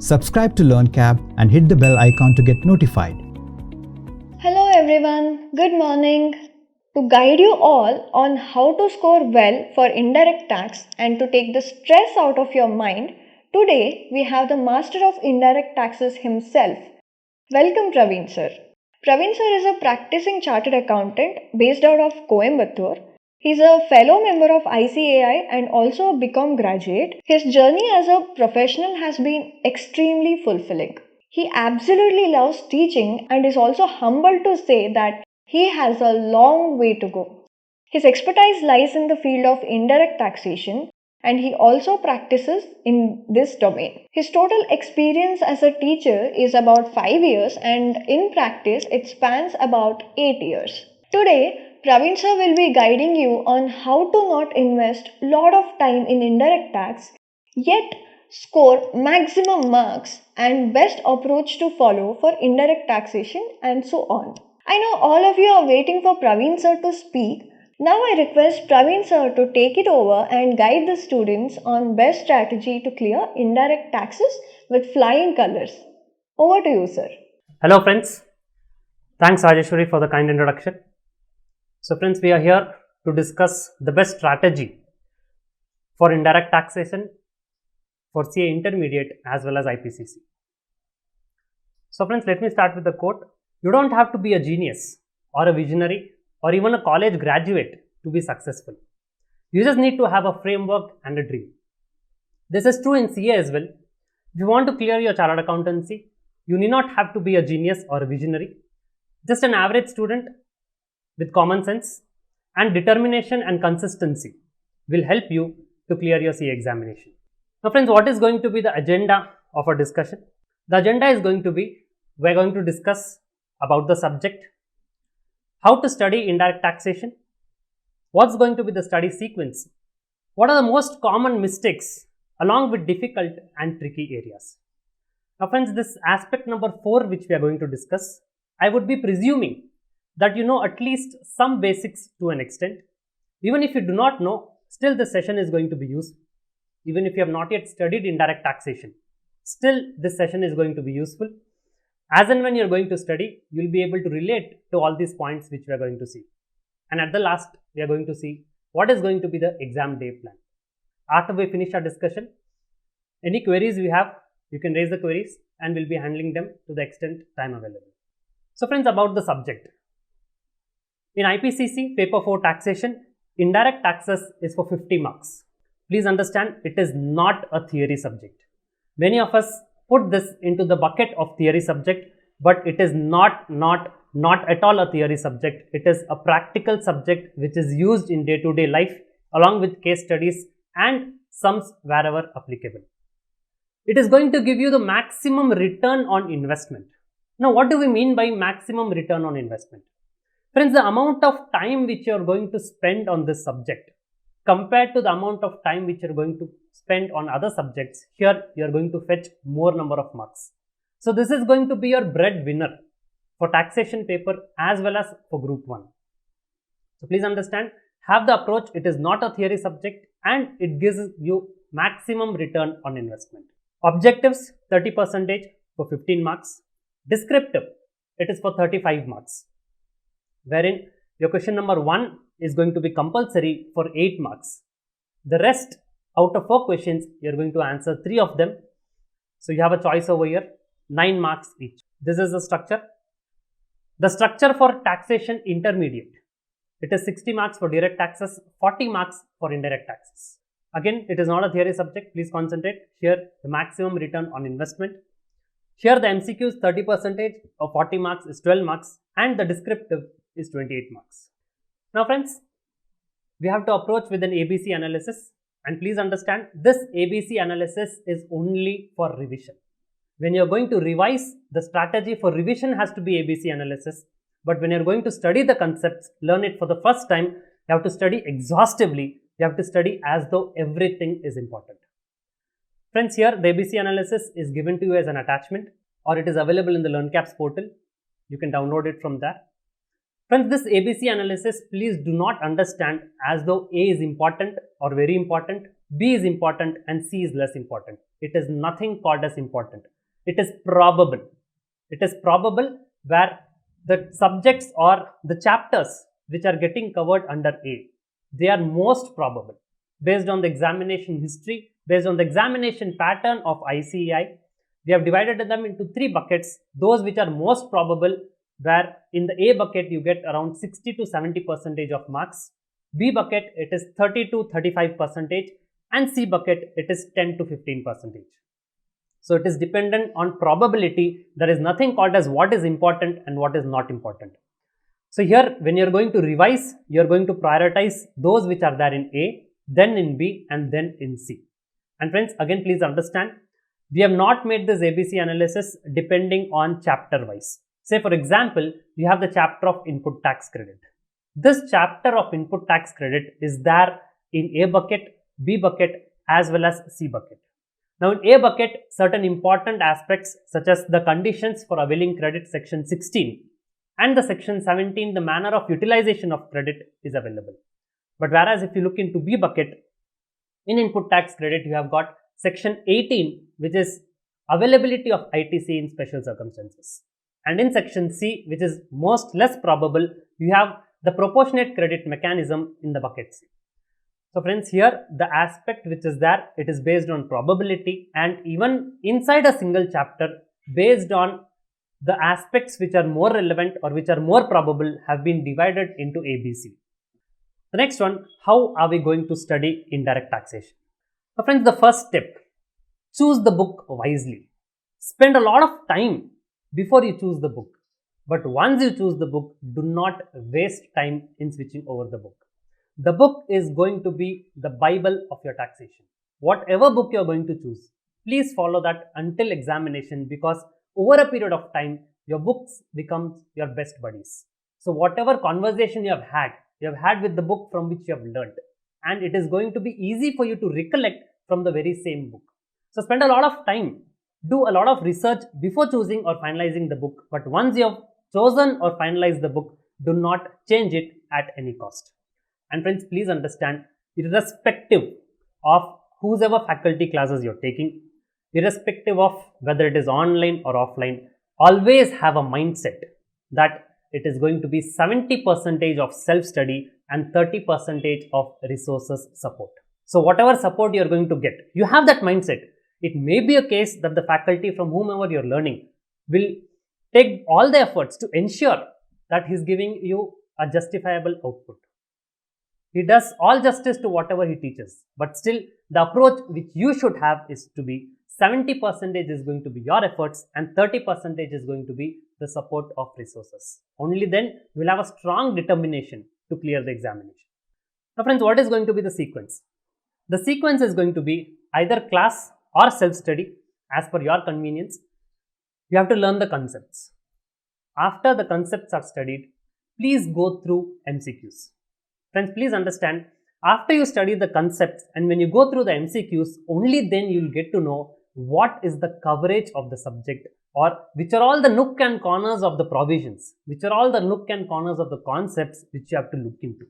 Subscribe to LearnCap and hit the bell icon to get notified. Hello everyone, good morning. To guide you all on how to score well for indirect tax and to take the stress out of your mind, today we have the master of indirect taxes himself. Welcome Praveen sir. Praveen sir is a practicing chartered accountant based out of Coimbatore. He's a fellow member of ICAI and also a BCom graduate. His journey as a professional has been extremely fulfilling. He absolutely loves teaching and is also humbled to say that he has a long way to go. His expertise lies in the field of indirect taxation and he also practices in this domain. His total experience as a teacher is about 5 years and in practice it spans about 8 years. Today, Praveen sir will be guiding you on how to not invest lot of time in indirect tax yet score maximum marks and best approach to follow for indirect taxation and so on. I know all of you are waiting for Praveen sir to speak. Now I request Praveen sir to take it over and guide the students on best strategy to clear indirect taxes with flying colors. Over to you, sir. Hello friends, thanks Rajeshwari for the kind introduction. So friends, we are here to discuss the best strategy for indirect taxation for CA Intermediate as well as IPCC. So friends, let me start with the quote. You don't have to be a genius or a visionary or even a college graduate to be successful. You just need to have a framework and a dream. This is true in CA as well. If you want to clear your chartered accountancy, you need not have to be a genius or a visionary. Just an average student with common sense and determination and consistency will help you to clear your CA examination. Now friends, what is going to be the agenda of our discussion? The agenda is going to be, we are going to discuss about the subject, how to study indirect taxation, what's going to be the study sequence, what are the most common mistakes along with difficult and tricky areas. Now friends, this aspect number 4 which we are going to discuss, I would be presuming that you know at least some basics to an extent. Even if you do not know, still this session is going to be useful. Even if you have not yet studied indirect taxation, still this session is going to be useful. As and when you are going to study, you will be able to relate to all these points which we are going to see. And at the last, we are going to see what is going to be the exam day plan. After we finish our discussion, any queries we have, you can raise the queries and we'll be handling them to the extent time available. So friends, about the subject. In IPCC paper 4 taxation, indirect taxes is for 50 marks. Please understand, it is not a theory subject. Many of us put this into the bucket of theory subject, but it is not at all a theory subject. It is a practical subject which is used in day-to-day life along with case studies and sums wherever applicable. It is going to give you the maximum return on investment. Now, what do we mean by maximum return on investment? Friends, the amount of time which you are going to spend on this subject compared to the amount of time which you are going to spend on other subjects, here you are going to fetch more number of marks. So this is going to be your breadwinner for taxation paper as well as for group 1. So please understand, have the approach, it is not a theory subject and it gives you maximum return on investment. Objectives 30% for 15 marks. Descriptive, it is for 35 marks. Wherein your question number 1 is going to be compulsory for 8 marks. The rest out of 4 questions, you are going to answer 3 of them. So you have a choice over here, 9 marks each. This is the structure. The structure for taxation intermediate, it is 60 marks for direct taxes, 40 marks for indirect taxes. Again, it is not a theory subject, please concentrate. Here, the maximum return on investment. Here, the MCQs 30% of 40 marks is 12 marks and the descriptive is 28 marks. Now friends, we have to approach with an ABC analysis and please understand this ABC analysis is only for revision. When you are going to revise, the strategy for revision has to be ABC analysis, but when you are going to study the concepts, learn it for the first time, you have to study exhaustively, you have to study as though everything is important. Friends, here the ABC analysis is given to you as an attachment or it is available in the LearnCap's portal. You can download it from there. Friends, this ABC analysis, please do not understand as though A is important or very important B is important and C is less important. It is nothing called as important. It is probable. It is probable where the subjects or the chapters which are getting covered under A, they are most probable based on the examination history, based on the examination pattern of ICAI. We have divided them into 3 buckets. Those which are most probable, where in the A bucket you get around 60 to 70% of marks. B bucket it is 30 to 35%, and C bucket it is 10 to 15%. So it is dependent on probability. There is nothing called as what is important and what is not important. So here when you are going to revise, you are going to prioritize those which are there in A, then in B, and then in C. And friends, again please understand, we have not made this ABC analysis depending on chapter wise. Say for example, you have the chapter of input tax credit. This chapter of input tax credit is there in A bucket, B bucket as well as C bucket. Now in A bucket, certain important aspects such as the conditions for availing credit section 16 and the section 17, the manner of utilization of credit is available. But whereas if you look into B bucket, in input tax credit you have got section 18, which is availability of ITC in special circumstances. And in section C, which is most less probable, you have the proportionate credit mechanism in the bucket C. So friends, here the aspect which is there, it is based on probability, and even inside a single chapter based on the aspects which are more relevant or which are more probable have been divided into ABC. The next one, how are we going to study indirect taxation? So friends, the first step, choose the book wisely. Spend a lot of time before you choose the book. But once you choose the book, do not waste time in switching over the book. The book is going to be the Bible of your taxation. Whatever book you are going to choose, please follow that until examination, because over a period of time, your books becomes your best buddies. So whatever conversation you have had with the book from which you have learned, and it is going to be easy for you to recollect from the very same book. So spend a lot of time, do a lot of research before choosing or finalizing the book. But once you have chosen or finalized the book, do not change it at any cost. And friends, please understand, irrespective of whosever faculty classes you're taking, irrespective of whether it is online or offline, always have a mindset that it is going to be 70% of self-study and 30% of resources support. So whatever support you're going to get, you have that mindset. It may be a case that the faculty from whomever you're learning will take all the efforts to ensure that he's giving you a justifiable output. He does all justice to whatever he teaches, but still the approach which you should have is to be 70% is going to be your efforts and 30% is going to be the support of resources. Only then you will have a strong determination to clear the examination. Now friends, what is going to be the sequence? The sequence is going to be either class or self-study as per your convenience. You have to learn the concepts. After the concepts are studied, please go through MCQs. Friends, please understand, after you study the concepts and when you go through the MCQs, only then you will get to know what is the coverage of the subject, or which are all the nook and corners of the provisions, which are all the nook and corners of the concepts which you have to look into.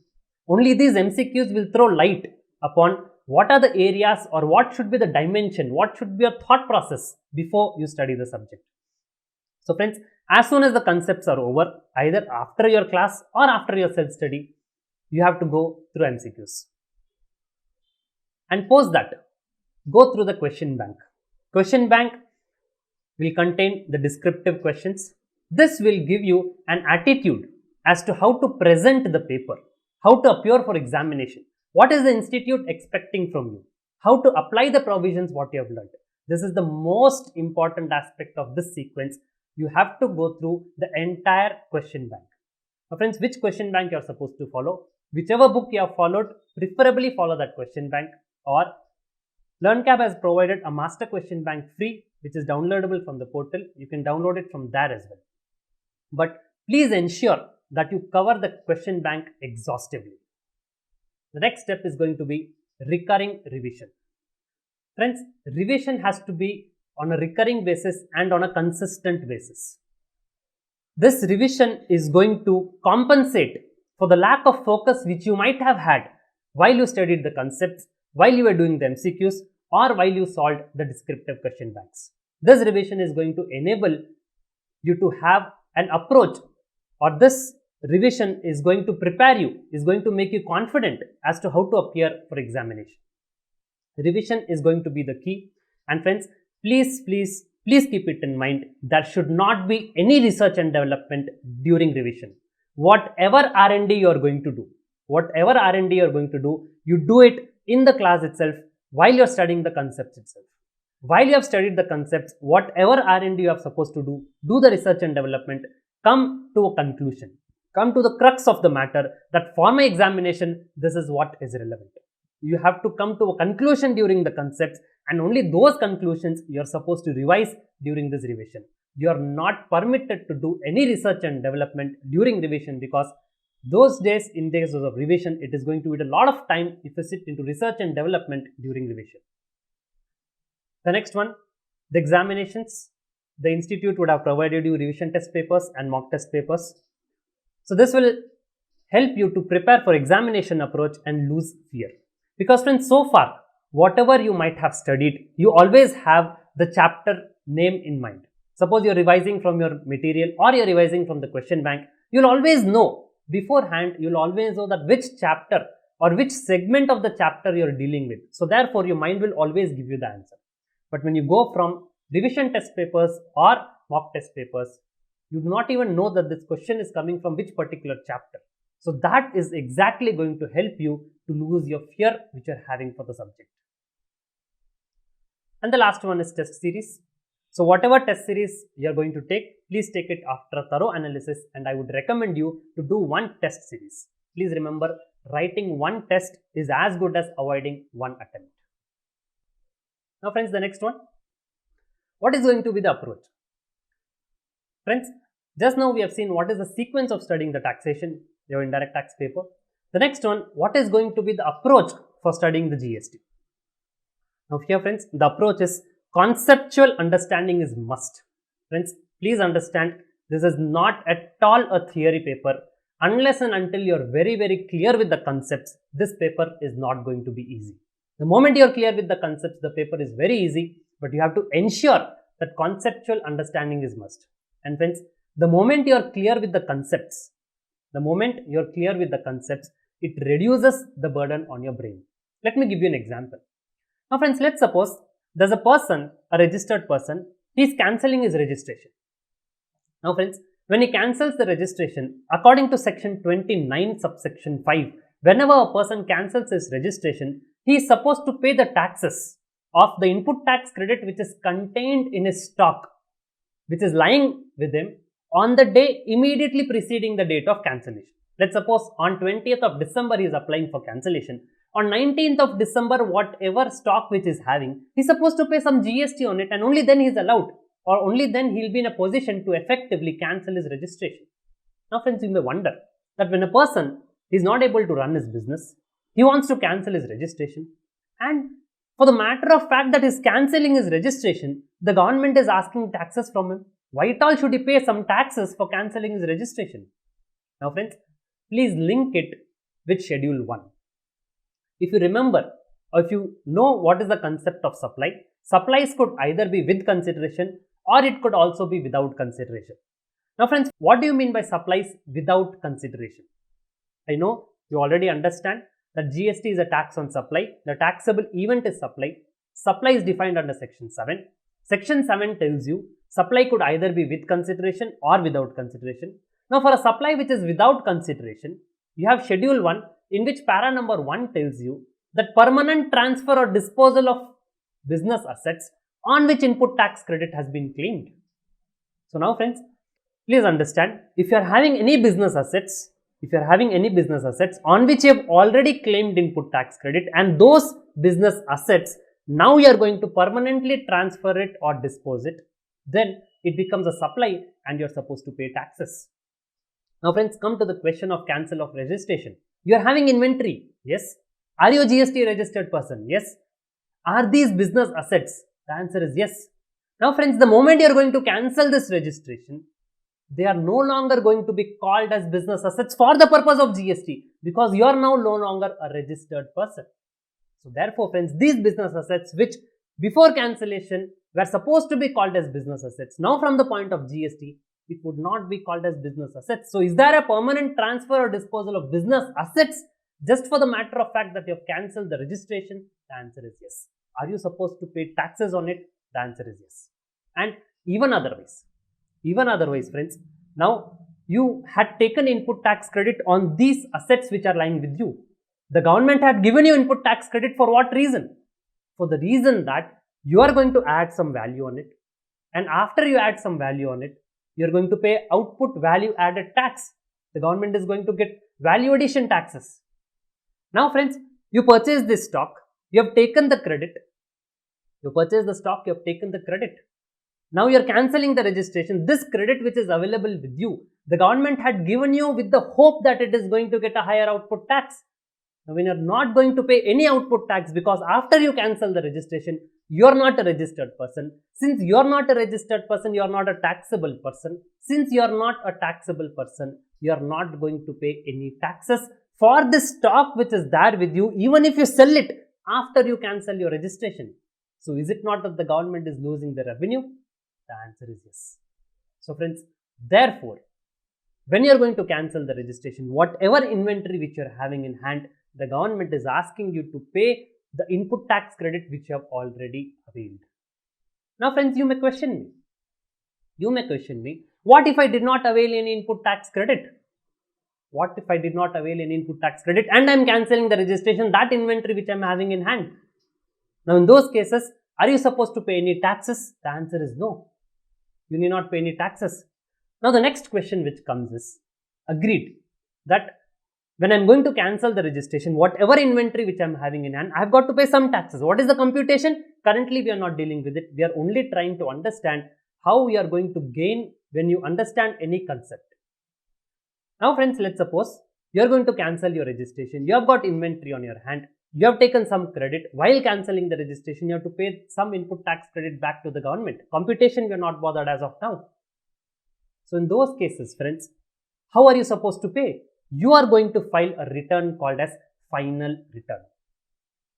Only these MCQs will throw light upon what are the areas or what should be the dimension, what should be your thought process before you study the subject. So friends, as soon as the concepts are over, either after your class or after your self-study, you have to go through MCQs. And post that, go through the question bank. Question bank will contain the descriptive questions. This will give you an attitude as to how to present the paper, how to appear for examination, what is the institute expecting from you, how to apply the provisions what you have learned. This is the most important aspect of this sequence. You have to go through the entire question bank. Now friends, which question bank you are supposed to follow? Whichever book you have followed, preferably follow that question bank, or LearnCab has provided a master question bank free, which is downloadable from the portal. You can download it from there as well. But please ensure that you cover the question bank exhaustively. The next step is going to be recurring revision. Friends, revision has to be on a recurring basis and on a consistent basis. This revision is going to compensate for the lack of focus which you might have had while you studied the concepts, while you were doing the MCQs or while you solved the descriptive question banks. This revision is going to enable you to have an approach, or this revision is going to prepare you, is going to make you confident as to how to appear for examination. Revision is going to be the key, and friends, please keep it in mind, there should not be any research and development during revision. Whatever R&D you are going to do, you do it in the class itself while you are studying the concepts itself. While you have studied the concepts, whatever R&D you are supposed to do the research and development, come to a conclusion, come to the crux of the matter that for my examination, this is what is relevant. You have to come to a conclusion during the concepts, and only those conclusions you are supposed to revise during this revision. You are not permitted to do any research and development during revision, because those days, in days of revision, it is going to be a lot of time if you sit into research and development during revision. The next one, the examinations. The institute would have provided you revision test papers and mock test papers. So this will help you to prepare for examination approach and lose fear. Because friends, so far, whatever you might have studied, you always have the chapter name in mind. Suppose you're revising from your material or you're revising from the question bank, you'll always know beforehand, you'll always know that which chapter or which segment of the chapter you're dealing with. So therefore, your mind will always give you the answer. But when you go from revision test papers or mock test papers, you do not even know that this question is coming from which particular chapter. So that is exactly going to help you to lose your fear which you are having for the subject. And the last one is test series. So whatever test series you are going to take, please take it after a thorough analysis, and I would recommend you to do one test series. Please remember, writing one test is as good as avoiding one attempt. Now friends, the next one. What is going to be the approach? Friends, just now we have seen what is the sequence of studying the taxation, your indirect tax paper. The next one, what is going to be the approach for studying the GST? Now here friends, the approach is conceptual understanding is must. Friends, please understand, this is not at all a theory paper. Unless and until you are very clear with the concepts, this paper is not going to be easy. The moment you are clear with the concepts, the paper is very easy, but you have to ensure that conceptual understanding is must. And friends, the moment you are clear with the concepts, it reduces the burden on your brain. Let me give you an example. Now friends, let's suppose there's a person, a registered person, he is cancelling his registration. Now friends, when he cancels the registration, according to section 29 subsection 5, whenever a person cancels his registration, he is supposed to pay the taxes of the input tax credit which is contained in his stock, which is lying with him on the day immediately preceding the date of cancellation. Let's suppose on 20th of December he is applying for cancellation. On 19th of December, whatever stock which is having, he is supposed to pay some GST on it, and only then he is allowed, or only then he will be in a position to effectively cancel his registration. Now friends, you may wonder that when a person is not able to run his business, he wants to cancel his registration, and for the matter of fact that he is cancelling his registration, the government is asking taxes from him. Why at all should he pay some taxes for cancelling his registration? Now friends, please link it with schedule 1. If you remember, or if you know what is the concept of supply, supplies could either be with consideration or it could also be without consideration. Now friends, what do you mean by supplies without consideration? I know you already understand that GST is a tax on supply. The taxable event is supply. Supply is defined under section 7. Section 7 tells you supply could either be with consideration or without consideration. Now for a supply which is without consideration, you have schedule 1, in which para number 1 tells you that permanent transfer or disposal of business assets on which input tax credit has been claimed. So now friends, please understand, if you are having any business assets on which you have already claimed input tax credit, and those business assets now you are going to permanently transfer it or dispose it, then it becomes a supply and you are supposed to pay taxes. Now friends, come to the question of cancel of registration. You are having inventory. Yes. Are you a GST registered person? Yes. Are these business assets? The answer is yes. Now friends, the moment you are going to cancel this registration, they are no longer going to be called as business assets for the purpose of GST, because you are now no longer a registered person. So therefore, friends, these business assets which before cancellation were supposed to be called as business assets, now from the point of GST, it would not be called as business assets. So is there a permanent transfer or disposal of business assets just for the matter of fact that you have cancelled the registration? The answer is yes. Are you supposed to pay taxes on it? The answer is yes. And even otherwise, friends, now you had taken input tax credit on these assets which are lying with you. The government had given you input tax credit for what reason? For the reason that you are going to add some value on it, and after you add some value on it, you are going to pay output value added tax. The government is going to get value addition taxes. Now friends, you purchase this stock, you have taken the credit. You purchase the stock, you have taken the credit. Now you are cancelling the registration. This credit which is available with you, the government had given you with the hope that it is going to get a higher output tax. Now when you are not going to pay any output tax because after you cancel the registration, you are not a registered person. Since you are not a registered person, you are not a taxable person. Since you are not a taxable person, you are not going to pay any taxes for this stock which is there with you, even if you sell it after you cancel your registration. So is it not that the government is losing the revenue? The answer is yes. So friends, therefore, when you are going to cancel the registration, whatever inventory which you are having in hand, the government is asking you to pay the input tax credit which you have already availed. Now friends, you may question me. What if I did not avail any input tax credit? What if I did not avail any input tax credit and I am cancelling the registration, that inventory which I am having in hand? Now in those cases, are you supposed to pay any taxes? The answer is no. You need not pay any taxes. Now the next question which comes is, agreed that when I am going to cancel the registration, whatever inventory which I am having in hand, I have got to pay some taxes. What is the computation? Currently we are not dealing with it. We are only trying to understand how we are going to gain when you understand any concept. Now friends, let's suppose you are going to cancel your registration. You have got inventory on your hand. You have taken some credit. While cancelling the registration, you have to pay some input tax credit back to the government. Computation we are not bothered as of now. So in those cases, friends, how are you supposed to pay? You are going to file a return called as final return.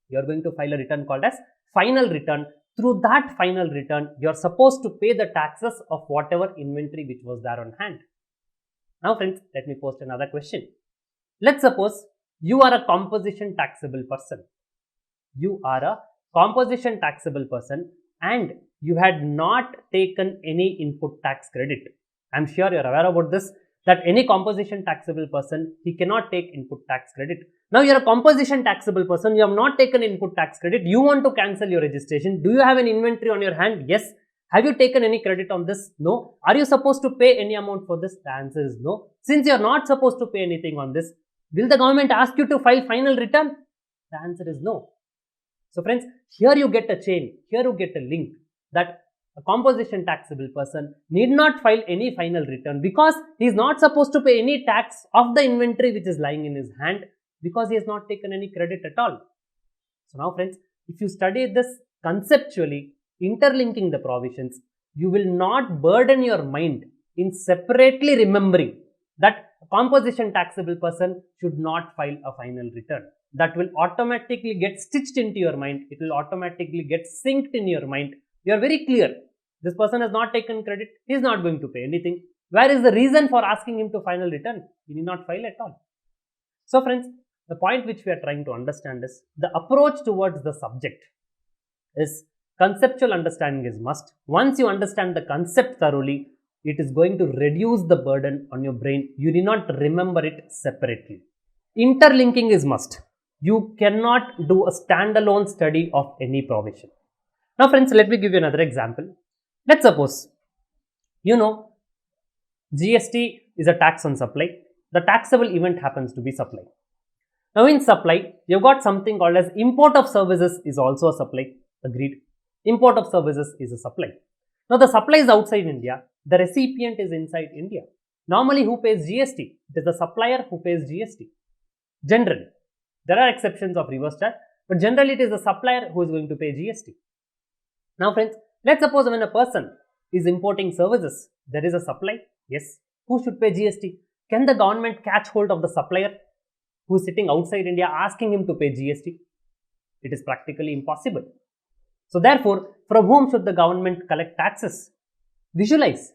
You are going to file a return called as final return. Through that final return, you are supposed to pay the taxes of whatever inventory which was there on hand. Now friends, let me post another question. Let's suppose you are a composition taxable person. You are a composition taxable person and you had not taken any input tax credit. I am sure you are aware about this, that any composition taxable person, he cannot take input tax credit. Now you are a composition taxable person, you have not taken input tax credit, you want to cancel your registration. Do you have an inventory on your hand? Yes. Have you taken any credit on this? No. Are you supposed to pay any amount for this? The answer is no. Since you are not supposed to pay anything on this, will the government ask you to file final return? The answer is no. So friends, here you get a chain, here you get a link that a composition taxable person need not file any final return because he is not supposed to pay any tax of the inventory which is lying in his hand because he has not taken any credit at all. So now friends, if you study this conceptually, interlinking the provisions, you will not burden your mind in separately remembering that a composition taxable person should not file a final return. That will automatically get stitched into your mind. It will automatically get synced in your mind. You are very clear. This person has not taken credit. He is not going to pay anything. Where is the reason for asking him to final return? He need not file at all. So friends, the point which we are trying to understand is the approach towards the subject is conceptual understanding is must. Once you understand the concept thoroughly, it is going to reduce the burden on your brain. You need not remember it separately. Interlinking is must. You cannot do a standalone study of any provision. Now friends, let me give you another example. Let's suppose, GST is a tax on supply. The taxable event happens to be supply. Now in supply, you've got something called as import of services is also a supply. Agreed. Import of services is a supply. Now the supply is outside India. The recipient is inside India. Normally who pays GST? It is the supplier who pays GST. Generally. There are exceptions of reverse charge, but generally it is the supplier who is going to pay GST. Now friends, let's suppose when a person is importing services, there is a supply. Yes. Who should pay GST? Can the government catch hold of the supplier who is sitting outside India asking him to pay GST? It is practically impossible. So therefore, from whom should the government collect taxes? Visualize.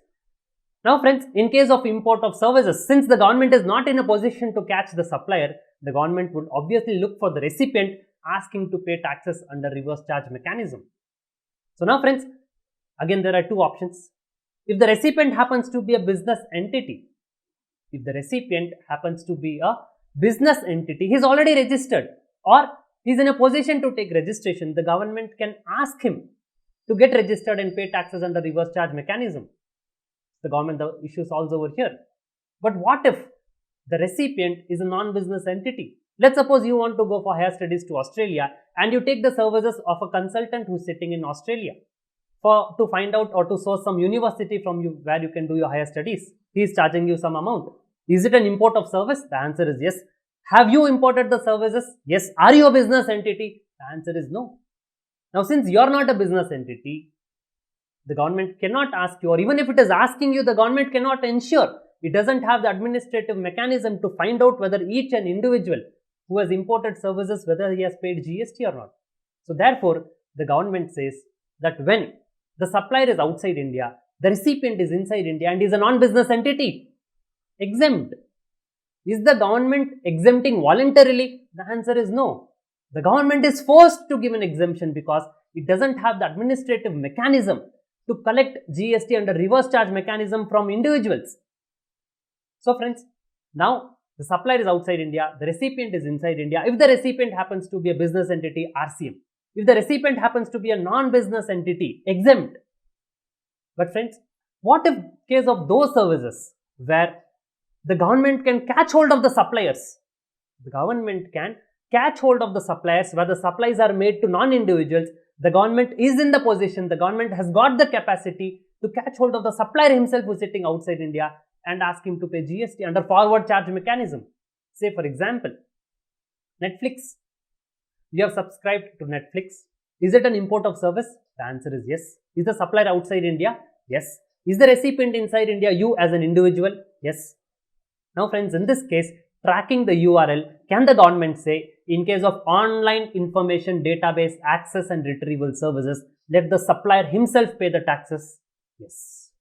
Now friends, in case of import of services, since the government is not in a position to catch the supplier, the government would obviously look for the recipient asking to pay taxes under reverse charge mechanism. So now friends, again there are two options. If the recipient happens to be a business entity, he is already registered or he is in a position to take registration, the government can ask him to get registered and pay taxes under reverse charge mechanism. The issue solves over here. But what if the recipient is a non-business entity? Let's suppose you want to go for higher studies to Australia and you take the services of a consultant who is sitting in Australia to find out or to source some university from you where you can do your higher studies. He is charging you some amount. Is it an import of service? The answer is yes. Have you imported the services? Yes. Are you a business entity? The answer is no. Now, since you are not a business entity, the government cannot ask you, or even if it is asking you, the government cannot ensure. It doesn't have the administrative mechanism to find out whether each and individual who has imported services, whether he has paid GST or not. So therefore, the government says that when the supplier is outside India, the recipient is inside India and is a non-business entity, exempt. Is the government exempting voluntarily? The answer is no. The government is forced to give an exemption because it doesn't have the administrative mechanism to collect GST under reverse charge mechanism from individuals. So friends, now the supplier is outside India, the recipient is inside India. If the recipient happens to be a business entity, RCM. If the recipient happens to be a non-business entity, exempt. But friends, what if case of those services where the government can catch hold of the suppliers? The government can catch hold of the suppliers where the supplies are made to non-individuals. The government is in the position, the government has got the capacity to catch hold of the supplier himself who is sitting outside India and ask him to pay GST under forward charge mechanism. Say for example, Netflix. You have subscribed to Netflix. Is it an import of service? The answer is yes. Is the supplier outside India? Yes. Is the recipient inside India, you as an individual? Yes. Now friends, in this case, tracking the URL, can the government say, in case of online information database access and retrieval services, let the supplier himself pay the taxes? Yes.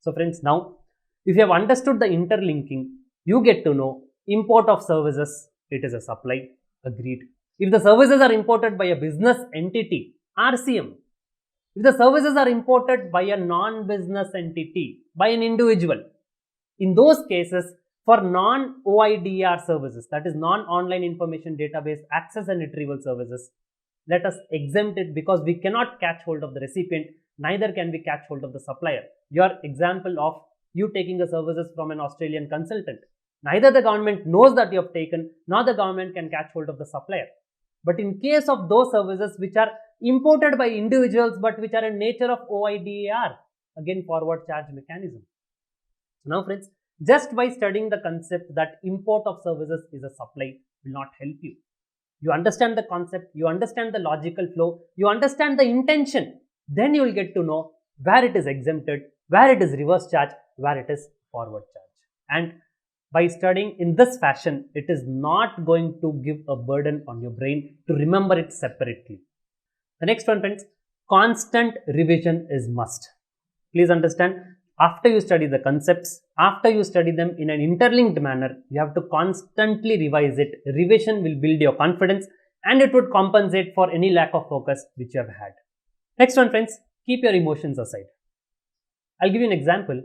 So friends, now, if you have understood the interlinking, you get to know import of services, it is a supply, agreed. If the services are imported by a business entity, RCM. If the services are imported by a non-business entity, by an individual, in those cases, for non-OIDR services, that is non-online information database access and retrieval services, let us exempt it because we cannot catch hold of the recipient, neither can we catch hold of the supplier. Your example of you taking the services from an Australian consultant, neither the government knows that you have taken, nor the government can catch hold of the supplier. But in case of those services which are imported by individuals but which are in nature of OIDAR, again forward charge mechanism. So now friends, just by studying the concept that import of services is a supply will not help you. You understand the concept, you understand the logical flow, you understand the intention, then you will get to know where it is exempted, where it is reverse charge, where it is forward charge. And by studying in this fashion, it is not going to give a burden on your brain to remember it separately. The next one friends, constant revision is must. Please understand, after you study the concepts, after you study them in an interlinked manner, you have to constantly revise it. Revision will build your confidence and it would compensate for any lack of focus which you have had. Next one friends, keep your emotions aside. I'll give you an example.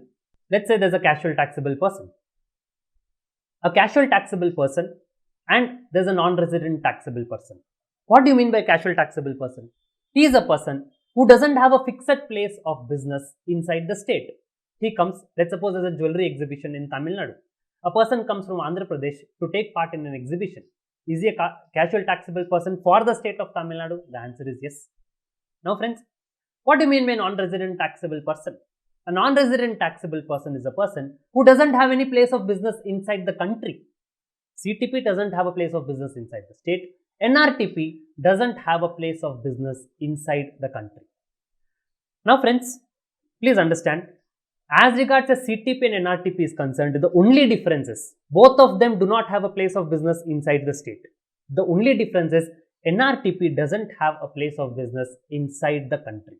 Let's say there's a casual taxable person. A casual taxable person and there's a non-resident taxable person. What do you mean by casual taxable person? He is a person who doesn't have a fixed place of business inside the state. He comes, let's suppose there's a jewelry exhibition in Tamil Nadu. A person comes from Andhra Pradesh to take part in an exhibition. Is he a casual taxable person for the state of Tamil Nadu? The answer is yes. Now friends, what do you mean by non-resident taxable person? A non-resident taxable person is a person who doesn't have any place of business inside the country. CTP doesn't have a place of business inside the state. NRTP doesn't have a place of business inside the country. Now friends, please understand, as regards the CTP and NRTP is concerned, the only difference is both of them do not have a place of business inside the state. The only difference is NRTP doesn't have a place of business inside the country.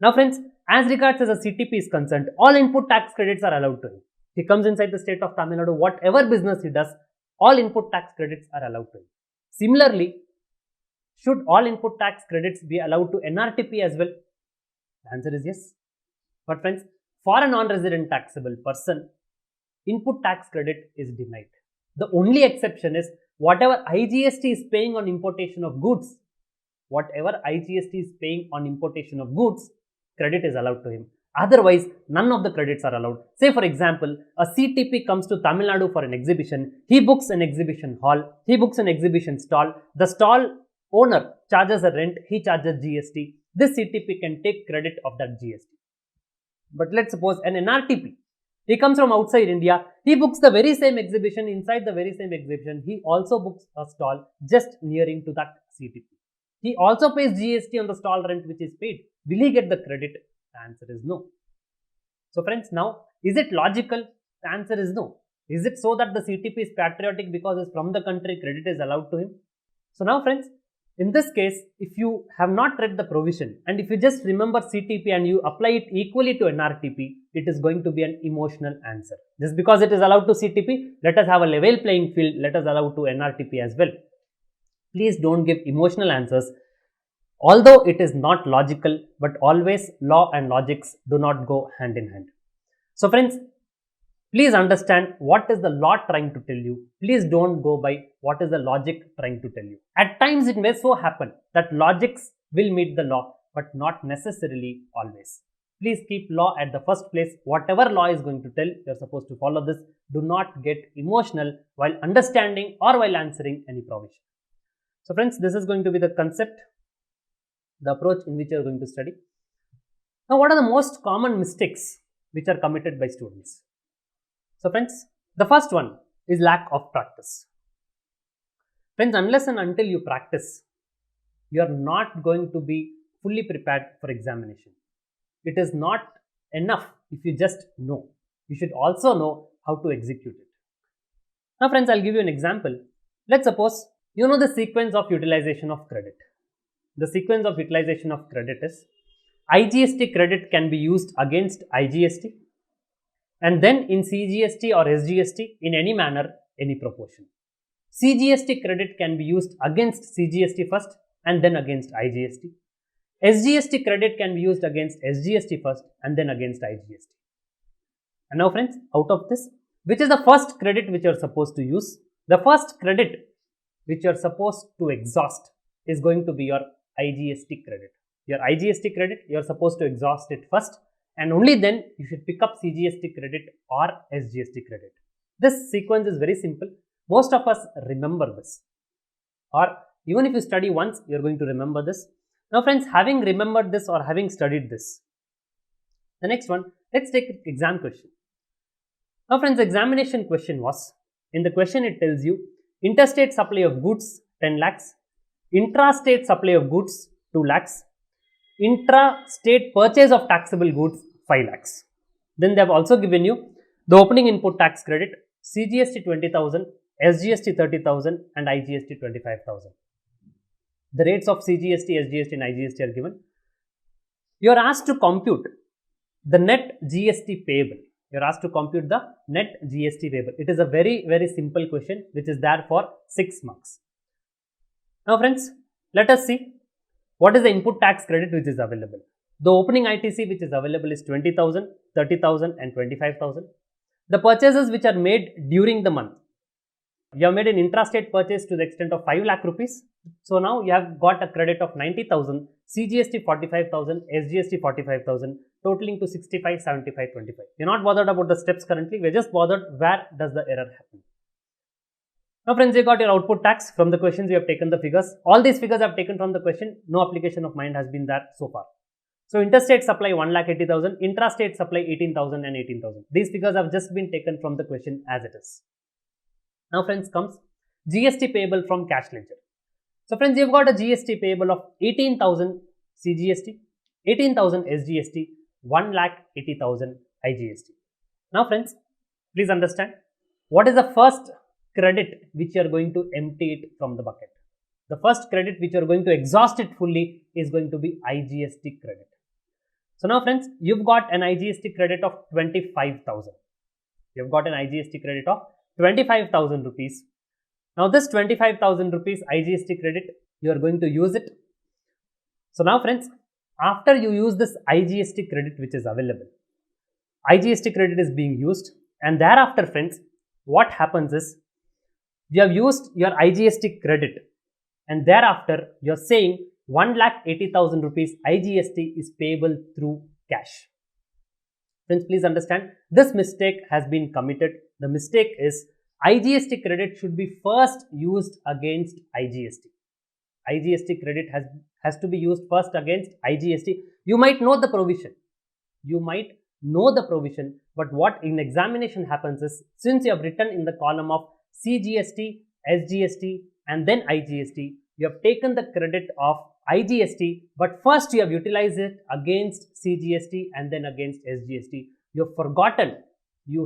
Now friends, as regards as a CTP is concerned, all input tax credits are allowed to him. He comes inside the state of Tamil Nadu, whatever business he does, all input tax credits are allowed to him. Similarly, should all input tax credits be allowed to NRTP as well? The answer is yes. But friends, for a non-resident taxable person, input tax credit is denied. The only exception is whatever IGST is paying on importation of goods, credit is allowed to him. Otherwise, none of the credits are allowed. Say for example, a CTP comes to Tamil Nadu for an exhibition. He books an exhibition hall. He books an exhibition stall. The stall owner charges a rent. He charges GST. This CTP can take credit of that GST. But let's suppose an NRTP. He comes from outside India. He books the very same exhibition. Inside the very same exhibition, he also books a stall just nearing to that CTP. He also pays GST on the stall rent which is paid. Will he get the credit? The answer is no. So friends, now is it logical? The answer is no. Is it so that the CTP is patriotic because it's from the country, credit is allowed to him? So now friends, in this case, if you have not read the provision and if you just remember CTP and you apply it equally to NRTP, it is going to be an emotional answer. Just because it is allowed to CTP, let us have a level playing field, let us allow to NRTP as well. Please don't give emotional answers. Although it is not logical, but always law and logics do not go hand in hand. So friends, please understand what is the law trying to tell you. Please don't go by what is the logic trying to tell you. At times it may so happen that logics will meet the law, but not necessarily always. Please keep law at the first place. Whatever law is going to tell, you are supposed to follow this. Do not get emotional while understanding or while answering any provision. So friends, this is going to be the concept, the approach in which you are going to study. Now, what are the most common mistakes which are committed by students? So friends, the first one is lack of practice. Friends, unless and until you practice, you are not going to be fully prepared for examination. It is not enough if you just know. You should also know how to execute it. Now friends, I'll give you an example. Let's suppose you know the sequence of utilization of credit. The sequence of utilization of credit is IGST credit can be used against IGST and then in CGST or SGST in any manner, any proportion. CGST credit can be used against CGST first and then against IGST. SGST credit can be used against SGST first and then against IGST. And now friends, out of this, which is the first credit which you are supposed to use? The first credit which you are supposed to exhaust is going to be your IGST credit. Your IGST credit, you are supposed to exhaust it first and only then you should pick up CGST credit or SGST credit. This sequence is very simple. Most of us remember this, or even if you study once, you are going to remember this. Now friends, having remembered this or having studied this, the next one, let's take an exam question. Now friends, the examination question was, in the question it tells you interstate supply of goods 10 lakhs, intrastate supply of goods 2 lakhs, intrastate purchase of taxable goods 5 lakhs. Then they have also given you the opening input tax credit, CGST 20,000, SGST 30,000 and IGST 25,000. The rates of CGST, SGST and IGST are given. You are asked to compute the net GST payable. You are asked to compute the net GST payable. It is a very, very simple question which is there for 6 marks. Now friends, let us see what is the input tax credit which is available. The opening ITC which is available is 20,000, 30,000 and 25,000. The purchases which are made during the month. You have made an intrastate purchase to the extent of 5 lakh rupees. So now you have got a credit of 90,000, CGST 45,000, SGST 45,000, totaling to 65, 75, 25. We are not bothered about the steps currently. We are just bothered where does the error happen. Now friends, you got your output tax. From the questions we have taken the figures. All these figures I have taken from the question. No application of mine has been there so far. So interstate supply 1,80,000, intrastate supply 18,000 and 18,000. These figures have just been taken from the question as it is. Now friends, comes GST payable from cash ledger. So friends, you've got a GST payable of 18,000 CGST, 18,000 SGST, 1,80,000 IGST. Now friends, please understand what is the first credit which you are going to empty it from the bucket. The first credit which you are going to exhaust it fully is going to be IGST credit. So now friends, you've got an IGST credit of 25,000. You've got an IGST credit of 25,000 rupees. Now this 25,000 rupees IGST credit, you are going to use it. So now friends, after you use this IGST credit which is available, IGST credit is being used, and thereafter friends, what happens is, you have used your IGST credit, and thereafter you are saying 1,80,000 rupees IGST is payable through cash. Friends, please understand, this mistake has been committed. The mistake is IGST credit should be first used against IGST. IGST credit has to be used first against IGST. You might know the provision. But what in examination happens is, since you have written in the column of CGST, SGST and then IGST, you have taken the credit of IGST, but first you have utilized it against CGST and then against SGST. You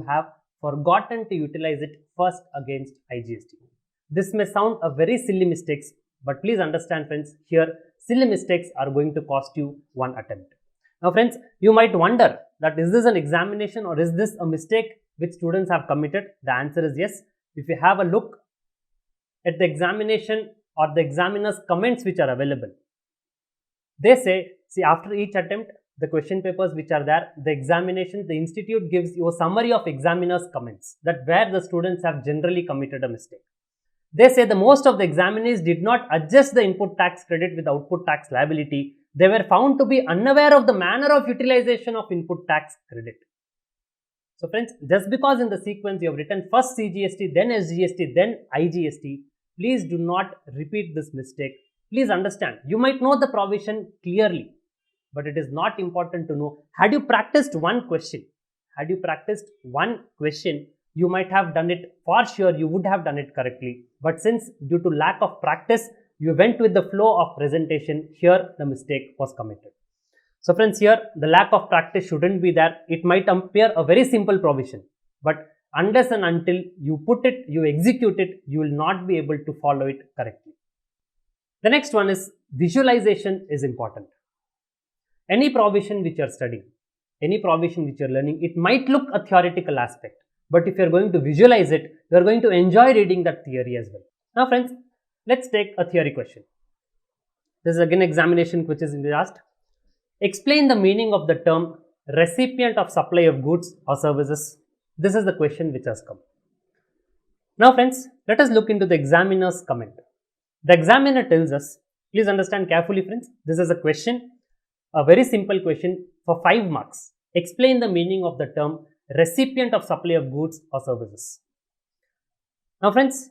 have forgotten to utilize it first against IGST. This may sound a very silly mistakes, but please understand friends, here silly mistakes are going to cost you one attempt. Now friends, you might wonder that is this an examination or is this a mistake which students have committed? The answer is yes. If you have a look at the examination or the examiner's comments which are available, they say, see, after each attempt, the question papers which are there, the examination, the institute gives you a summary of examiner's comments, that where the students have generally committed a mistake. They say the most of the examinees did not adjust the input tax credit with output tax liability. They were found to be unaware of the manner of utilization of input tax credit. So friends, just because in the sequence you have written first CGST, then SGST, then IGST, please do not repeat this mistake. Please understand, you might know the provision clearly, but it is not important to know. Had you practiced one question, you might have done it, for sure you would have done it correctly. But since due to lack of practice, you went with the flow of presentation, here the mistake was committed. So friends, here the lack of practice shouldn't be there. It might appear a very simple provision, but unless and until you put it, you execute it, you will not be able to follow it correctly. The next one is visualization is important. Any provision which you are studying, any provision which you are learning, it might look a theoretical aspect, but if you are going to visualize it, you are going to enjoy reading that theory as well. Now friends, let's take a theory question. This is again examination which is asked. Explain the meaning of the term recipient of supply of goods or services. This is the question which has come. Now friends, let us look into the examiner's comment. The examiner tells us, please understand carefully friends, this is a question, a very simple question for 5 marks. Explain the meaning of the term recipient of supply of goods or services. Now friends,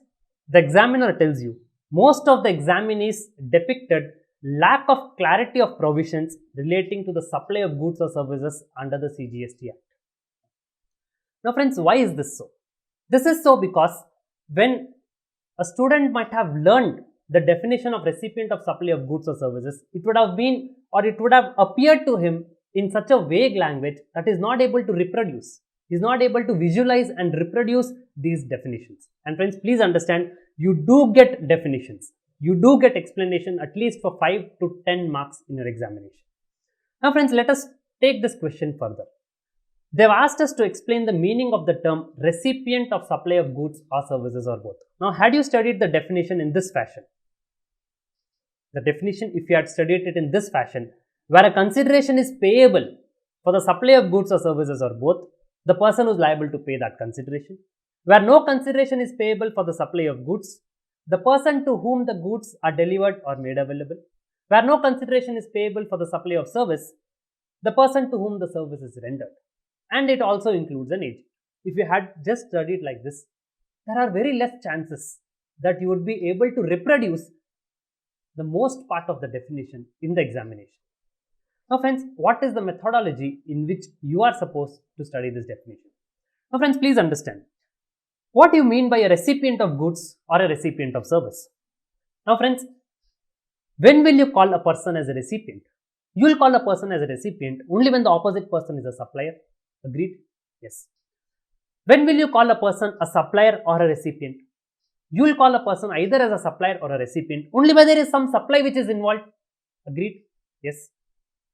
the examiner tells you, most of the examinees depicted lack of clarity of provisions relating to the supply of goods or services under the CGST Act. Now friends, why is this so? This is so because when a student might have learned the definition of recipient of supply of goods or services, it would have been, or it would have appeared to him in such a vague language that he is not able to reproduce. He is not able to visualize and reproduce these definitions. And friends, please understand, you do get definitions. You do get explanation at least for 5 to 10 marks in your examination. Now friends, let us take this question further. They have asked us to explain the meaning of the term recipient of supply of goods or services or both. Now, had you studied the definition in this fashion, the definition, if you had studied it in this fashion, where a consideration is payable for the supply of goods or services or both, the person who is liable to pay that consideration. Where no consideration is payable for the supply of goods, the person to whom the goods are delivered or made available. Where no consideration is payable for the supply of service, the person to whom the service is rendered. And it also includes an agent. If you had just studied like this, there are very less chances that you would be able to reproduce the most part of the definition in the examination. Now friends, what is the methodology in which you are supposed to study this definition? Now friends, please understand. What do you mean by a recipient of goods or a recipient of service? Now friends, when will you call a person as a recipient? You will call a person as a recipient only when the opposite person is a supplier. Agreed? Yes. When will you call a person a supplier or a recipient? you will call a person either as a supplier or a recipient only when there is some supply which is involved. Agreed? Yes.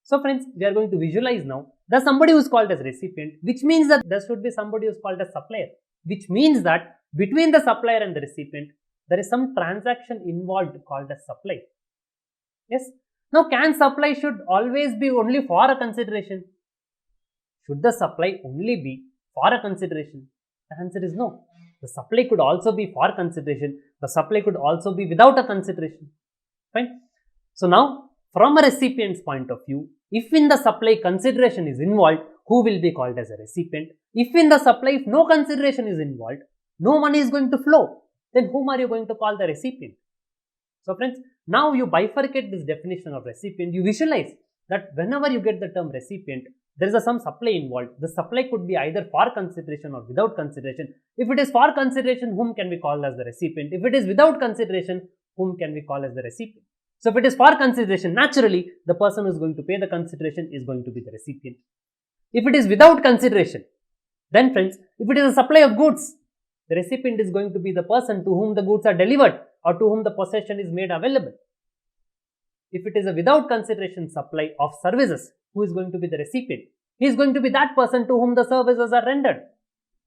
So friends, we are going to visualize now. There's somebody who is called as recipient, which means that there should be somebody who is called as supplier, which means that between the supplier and the recipient, there is some transaction involved called as supply. Yes. Now, can supply should always be only for a consideration? Should the supply only be for a consideration? The answer is no. The supply could also be for consideration. The supply could also be without a consideration. Fine. So now, from a recipient's point of view, if in the supply consideration is involved, who will be called as a recipient? If in the supply, if no consideration is involved, no money is going to flow, then whom are you going to call the recipient? So friends, now you bifurcate this definition of recipient. You visualize that whenever you get the term recipient, there is some supply involved. The supply could be either for consideration or without consideration. If it is for consideration, whom can we call as the recipient? If it is without consideration, whom can we call as the recipient? So if it is for consideration, naturally, the person who is going to pay the consideration is going to be the recipient. If it is without consideration, then friends, if it is a supply of goods, the recipient is going to be the person to whom the goods are delivered or to whom the possession is made available. If it is a without consideration supply of services, who is going to be the recipient? He is going to be that person to whom the services are rendered.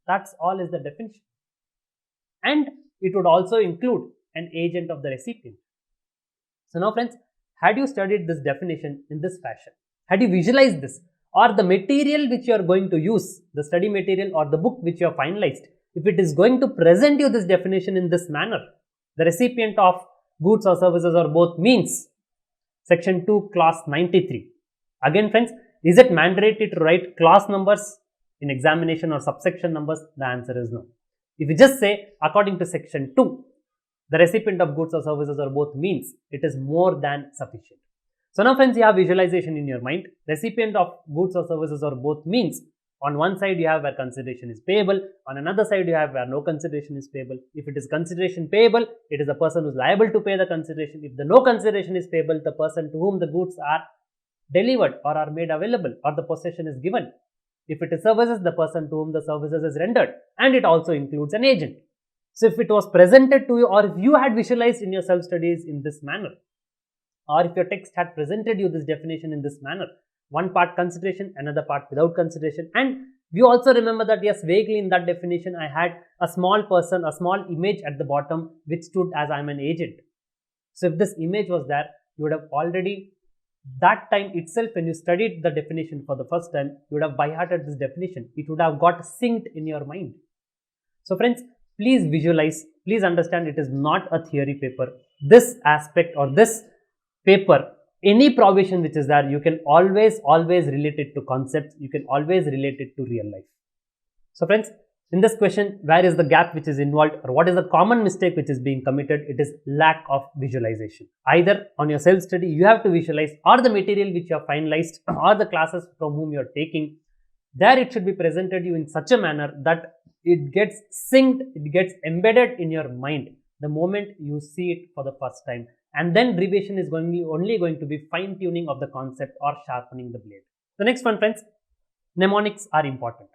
That's all is the definition. And it would also include an agent of the recipient. So now friends, had you studied this definition in this fashion, had you visualized this, or the material which you are going to use, the study material or the book which you have finalized, if it is going to present you this definition in this manner, the recipient of goods or services or both means section 2 clause 93. Again friends, is it mandatory to write clause numbers in examination or subsection numbers? The answer is no. If you just say according to section 2, the recipient of goods or services or both means, it is more than sufficient. So now friends, you have visualization in your mind. Recipient of goods or services or both means, on one side you have where consideration is payable, on another side you have where no consideration is payable. If it is consideration payable, it is the person who is liable to pay the consideration. If the no consideration is payable, the person to whom the goods are delivered or are made available or the possession is given. If it is services, the person to whom the services is rendered, and it also includes an agent. So if it was presented to you, or if you had visualized in your self-studies in this manner, or if your text had presented you this definition in this manner, one part consideration, another part without consideration, and we also remember that yes, vaguely in that definition I had a small person, a small image at the bottom which stood as I am an agent. So if this image was there, you would have already, that time itself when you studied the definition for the first time, you would have by-hearted this definition. It would have got synced in your mind. So friends, please visualize, please understand, it is not a theory paper. This aspect or this paper, any provision which is there, you can always relate it to concepts, you can always relate it to real life. So friends, in this question, where is the gap which is involved, or what is the common mistake which is being committed? It is lack of visualization. Either on your self-study, you have to visualize, or the material which you have finalized, or the classes from whom you are taking, there it should be presented you in such a manner that it gets synced, it gets embedded in your mind the moment you see it for the first time. And then revision is only going to be fine-tuning of the concept or sharpening the blade. The next one, friends, mnemonics are important.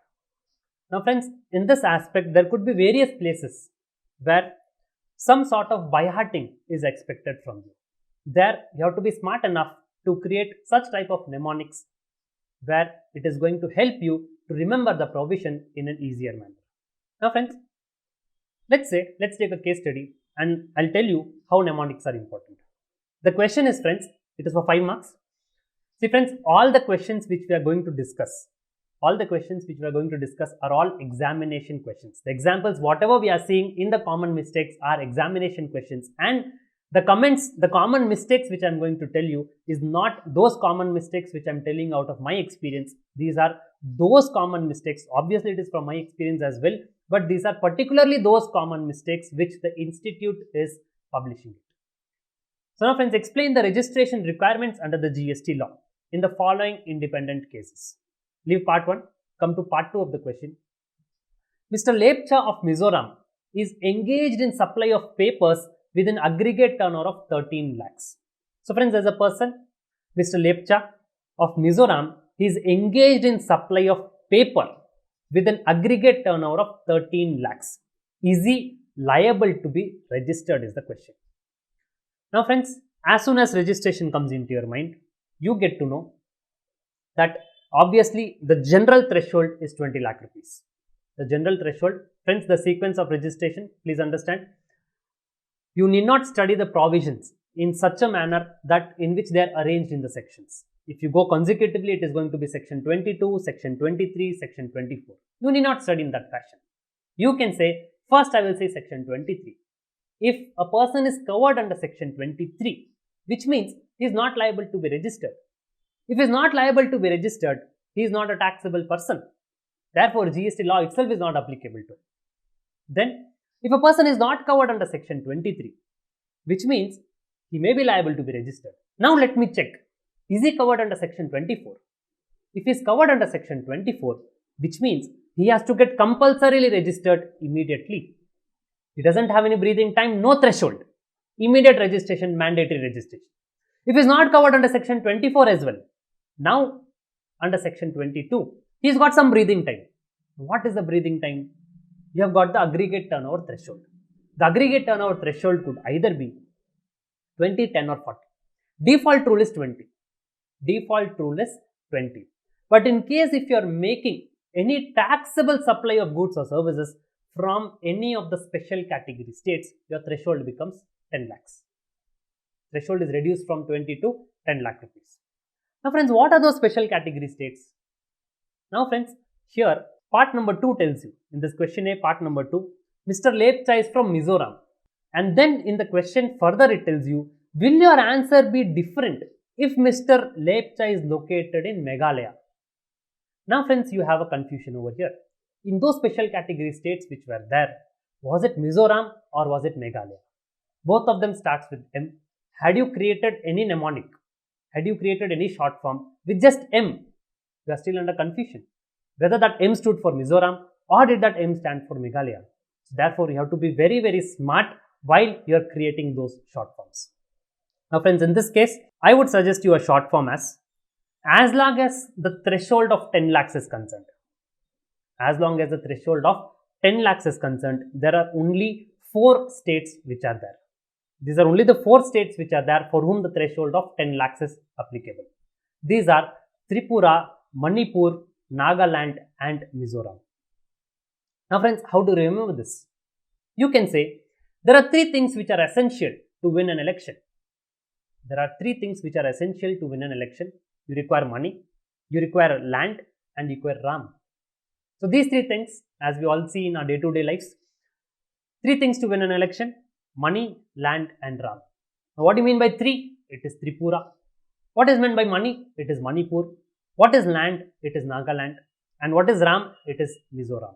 Now friends, in this aspect, there could be various places where some sort of by-hearting is expected from you. There, you have to be smart enough to create such type of mnemonics where it is going to help you to remember the provision in an easier manner. Now friends, let's take a case study and I'll tell you how mnemonics are important. The question is, friends, it is for 5 marks. See friends, all the questions which we are going to discuss, are all examination questions. The examples, whatever we are seeing in the common mistakes are examination questions, and the common mistakes which I am going to tell you is not those common mistakes which I am telling out of my experience. These are those common mistakes. Obviously, it is from my experience as well, but these are particularly those common mistakes which the institute is publishing. So now friends, explain the registration requirements under the GST law in the following independent cases. Leave part 1, come to part 2 of the question. Mr. Lepcha of Mizoram is engaged in supply of papers with an aggregate turnover of 13 lakhs. So friends, as a person, Mr. Lepcha of Mizoram is engaged in supply of paper with an aggregate turnover of 13 lakhs. Is he liable to be registered is the question. Now friends, as soon as registration comes into your mind, you get to know that obviously the general threshold is 20 lakh rupees. The general threshold, friends, the sequence of registration, please understand, you need not study the provisions in such a manner that in which they are arranged in the sections. If you go consecutively, it is going to be section 22, section 23, section 24. You need not study in that fashion. You can say, first I will say section 23. If a person is covered under section 23, which means he is not liable to be registered. If he is not liable to be registered, he is not a taxable person. Therefore, GST law itself is not applicable to him. Then, if a person is not covered under section 23, which means he may be liable to be registered. Now, let me check. Is he covered under section 24? If he is covered under section 24, which means he has to get compulsorily registered immediately. He doesn't have any breathing time, no threshold. Immediate registration, mandatory registration. If he is not covered under section 24 as well, now under section 22, he has got some breathing time. What is the breathing time? You have got the aggregate turnover threshold. The aggregate turnover threshold could either be 20, 10 or 40. Default rule is 20. Default rule is 20. But in case if you are making any taxable supply of goods or services from any of the special category states, your threshold becomes 10 lakhs. Threshold is reduced from 20 to 10 lakh rupees. Now friends, what are those special category states? Now friends, here part number 2 tells you, in this question A, part number 2, Mr. Lepcha is from Mizoram. And then in the question further it tells you, will your answer be different if Mr. Lepcha is located in Meghalaya? Now friends, you have a confusion over here. In those special category states which were there, was it Mizoram or was it Meghalaya? Both of them starts with M. Had you created any mnemonic, had you created any short form with just M, you are still under confusion. Whether that M stood for Mizoram or did that M stand for Meghalaya. So therefore, you have to be very, very smart while you are creating those short forms. Now friends, in this case, I would suggest you a short form as long as the threshold of 10 lakhs is concerned. As long as the threshold of 10 lakhs is concerned, there are only 4 states which are there. These are only the 4 states which are there for whom the threshold of 10 lakhs is applicable. These are Tripura, Manipur, Nagaland and Mizoram. Now friends, how to remember this? You can say there are 3 things which are essential to win an election. There are 3 things which are essential to win an election. You require money, you require land and you require RAM. So these 3 things, as we all see in our day-to-day lives, 3 things to win an election: money, land and RAM. Now what do you mean by 3? It is Tripura. What is meant by money? It is Manipur. What is land? It is Nagaland. And what is RAM? It is Mizoram.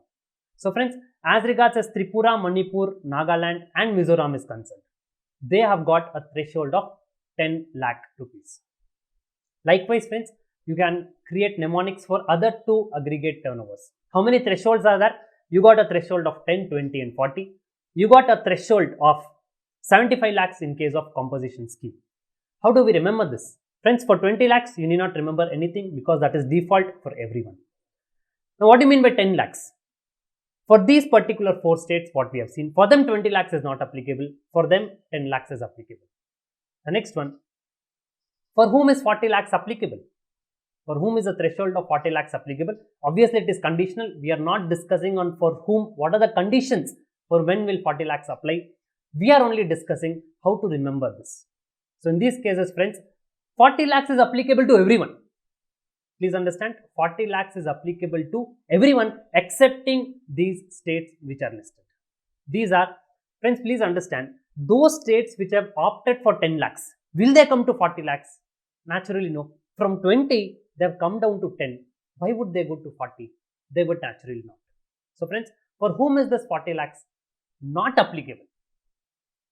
So friends, as regards as Tripura, Manipur, Nagaland and Mizoram is concerned, they have got a threshold of 10 lakh rupees. Likewise friends, you can create mnemonics for other 2 aggregate turnovers. How many thresholds are there? You got a threshold of 10, 20 and 40. You got a threshold of 75 lakhs in case of composition scheme. How do we remember this? Friends, for 20 lakhs, you need not remember anything because that is default for everyone. Now, what do you mean by 10 lakhs? For these particular 4 states, what we have seen, for them 20 lakhs is not applicable. For them, 10 lakhs is applicable. The next one, for whom is 40 lakhs applicable? For whom is the threshold of 40 lakhs applicable? Obviously, it is conditional. We are not discussing on for whom, what are the conditions for when will 40 lakhs apply. We are only discussing how to remember this. So, in these cases, friends, 40 lakhs is applicable to everyone. Please understand, 40 lakhs is applicable to everyone excepting these states which are listed. These are, friends, please understand, those states which have opted for 10 lakhs, will they come to 40 lakhs? Naturally, no. From 20, they have come down to 10. Why would they go to 40? They would naturally not. So, friends, for whom is this 40 lakhs not applicable?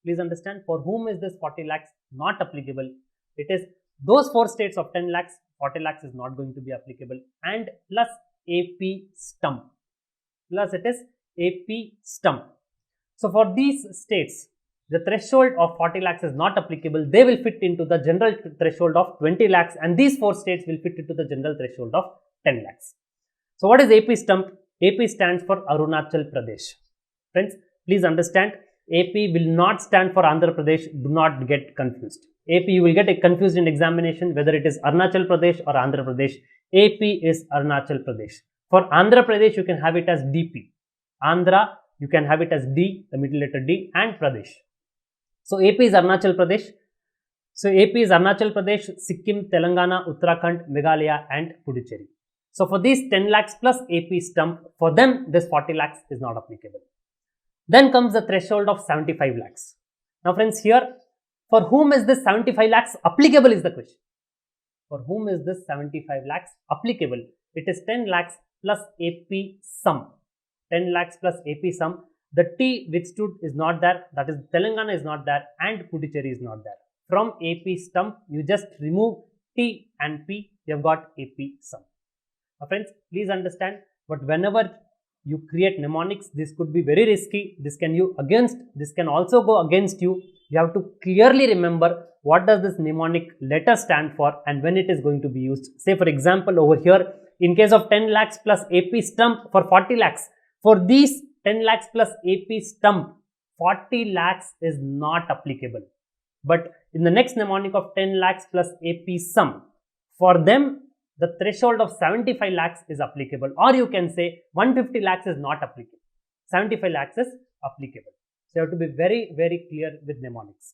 Please understand, for whom is this 40 lakhs not applicable? It is those 4 states of 10 lakhs, 40 lakhs is not going to be applicable, and plus AP stump. Plus it is AP stump. So for these states, the threshold of 40 lakhs is not applicable. They will fit into the general threshold of 20 lakhs, and these 4 states will fit into the general threshold of 10 lakhs. So what is AP stump? AP stands for Arunachal Pradesh. Friends, Please understand, AP will not stand for Andhra Pradesh. Do not get confused. AP, you will get confused in examination whether it is Arunachal Pradesh or Andhra Pradesh. AP is Arunachal Pradesh. For Andhra Pradesh, you can have it as DP. Andhra, you can have it as D, the middle letter D, and Pradesh. So AP is Arunachal Pradesh. So AP is Arunachal Pradesh, Sikkim, Telangana, Uttarakhand, Meghalaya, and Puducherry. So for these 10 lakhs plus AP stump, for them this 40 lakhs is not applicable. Then comes the threshold of 75 lakhs. Now friends, here, for whom is this 75 lakhs applicable is the question. For whom is this 75 lakhs applicable? It is 10 lakhs plus AP sum. 10 lakhs plus AP sum. The T which stood is not there, that is Telangana is not there, and Puducherry is not there. From AP stump, you just remove T and P, you have got AP sum. Now friends, please understand, but whenever you create mnemonics, this could be very risky. This can also go against you. You have to clearly remember what does this mnemonic letter stand for and when it is going to be used. Say for example, over here, in case of 10 lakhs plus AP stump for 40 lakhs, for these 10 lakhs plus AP stump, 40 lakhs is not applicable. But in the next mnemonic of 10 lakhs plus AP sum, for them, the threshold of 75 lakhs is applicable, or you can say 150 lakhs is not applicable. 75 lakhs is applicable. So you have to be very, very clear with mnemonics.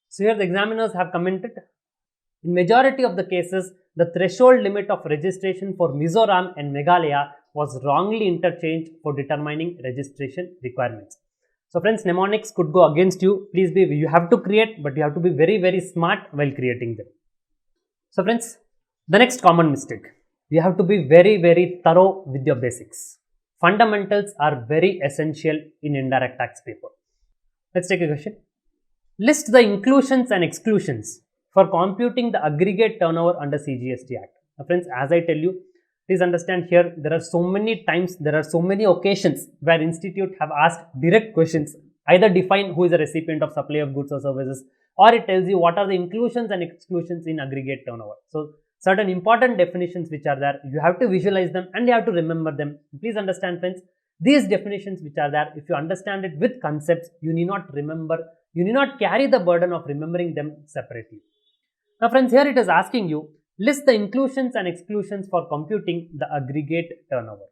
So here the examiners have commented, in majority of the cases, the threshold limit of registration for Mizoram and Meghalaya was wrongly interchanged for determining registration requirements. So friends, mnemonics could go against you. Please you have to create, but you have to be very, very smart while creating them. So friends, the next common mistake, you have to be very, very thorough with your basics. Fundamentals are very essential in indirect tax paper. Let's take a question. List the inclusions and exclusions for computing the aggregate turnover under CGST Act. Now friends, as I tell you, please understand here, there are so many times, there are so many occasions where institute have asked direct questions, either define who is a recipient of supply of goods or services, or it tells you what are the inclusions and exclusions in aggregate turnover. So certain important definitions which are there, you have to visualize them and you have to remember them. Please understand friends, these definitions which are there, if you understand it with concepts, you need not carry the burden of remembering them separately. Now friends, here it is asking you, list the inclusions and exclusions for computing the aggregate turnover.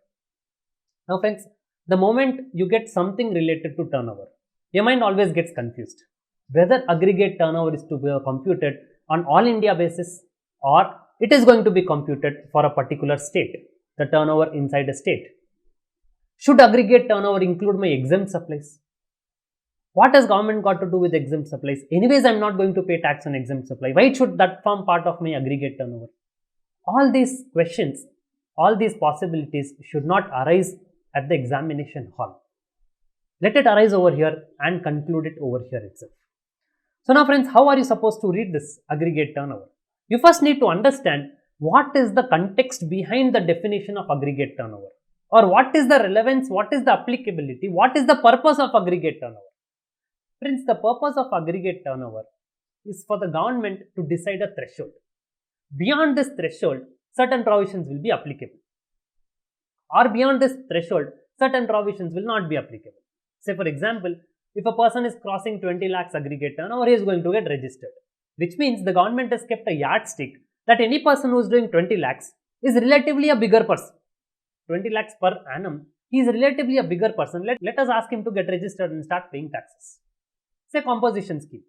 Now friends, the moment you get something related to turnover, your mind always gets confused. Whether aggregate turnover is to be computed on all India basis or it is going to be computed for a particular state, the turnover inside a state. Should aggregate turnover include my exempt supplies? What has government got to do with exempt supplies? Anyways, I am not going to pay tax on exempt supply. Why should that form part of my aggregate turnover? All these questions, all these possibilities should not arise at the examination hall. Let it arise over here and conclude it over here itself. So now friends, how are you supposed to read this aggregate turnover? You first need to understand what is the context behind the definition of aggregate turnover, or what is the relevance, what is the applicability, what is the purpose of aggregate turnover. Friends, the purpose of aggregate turnover is for the government to decide a threshold. Beyond this threshold, certain provisions will be applicable, or beyond this threshold, certain provisions will not be applicable. Say for example, if a person is crossing 20 lakhs aggregate turnover, he is going to get registered. Which means the government has kept a yardstick that any person who is doing 20 lakhs is relatively a bigger person. 20 lakhs per annum, he is relatively a bigger person. Let us ask him to get registered and start paying taxes. Say composition scheme.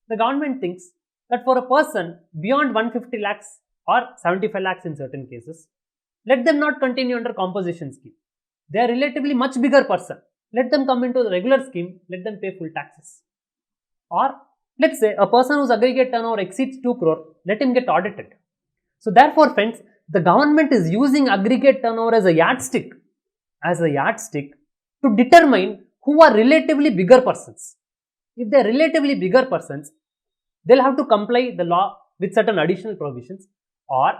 The government thinks that for a person beyond 150 lakhs or 75 lakhs in certain cases, let them not continue under composition scheme. They are relatively much bigger person. Let them come into the regular scheme, let them pay full taxes. Or let's say a person whose aggregate turnover exceeds 2 crore, let him get audited. So therefore friends, the government is using aggregate turnover as a yardstick to determine who are relatively bigger persons. If they are relatively bigger persons, they will have to comply the law with certain additional provisions, or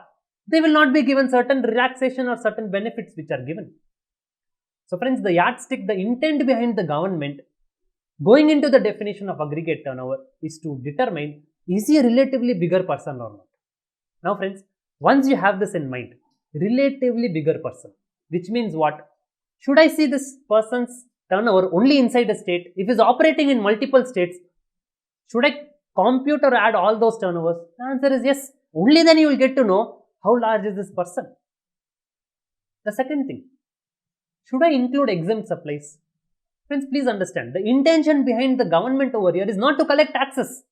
they will not be given certain relaxation or certain benefits which are given. So friends, the yardstick, the intent behind the government going into the definition of aggregate turnover is to determine, is he a relatively bigger person or not. Now friends, once you have this in mind, relatively bigger person, which means what? Should I see this person's turnover only inside a state, if he's operating in multiple states, should I compute or add all those turnovers? The answer is yes. Only then you will get to know how large is this person. The second thing, should I include exempt supplies? Friends, please understand, the intention behind the government over here is not to collect taxes.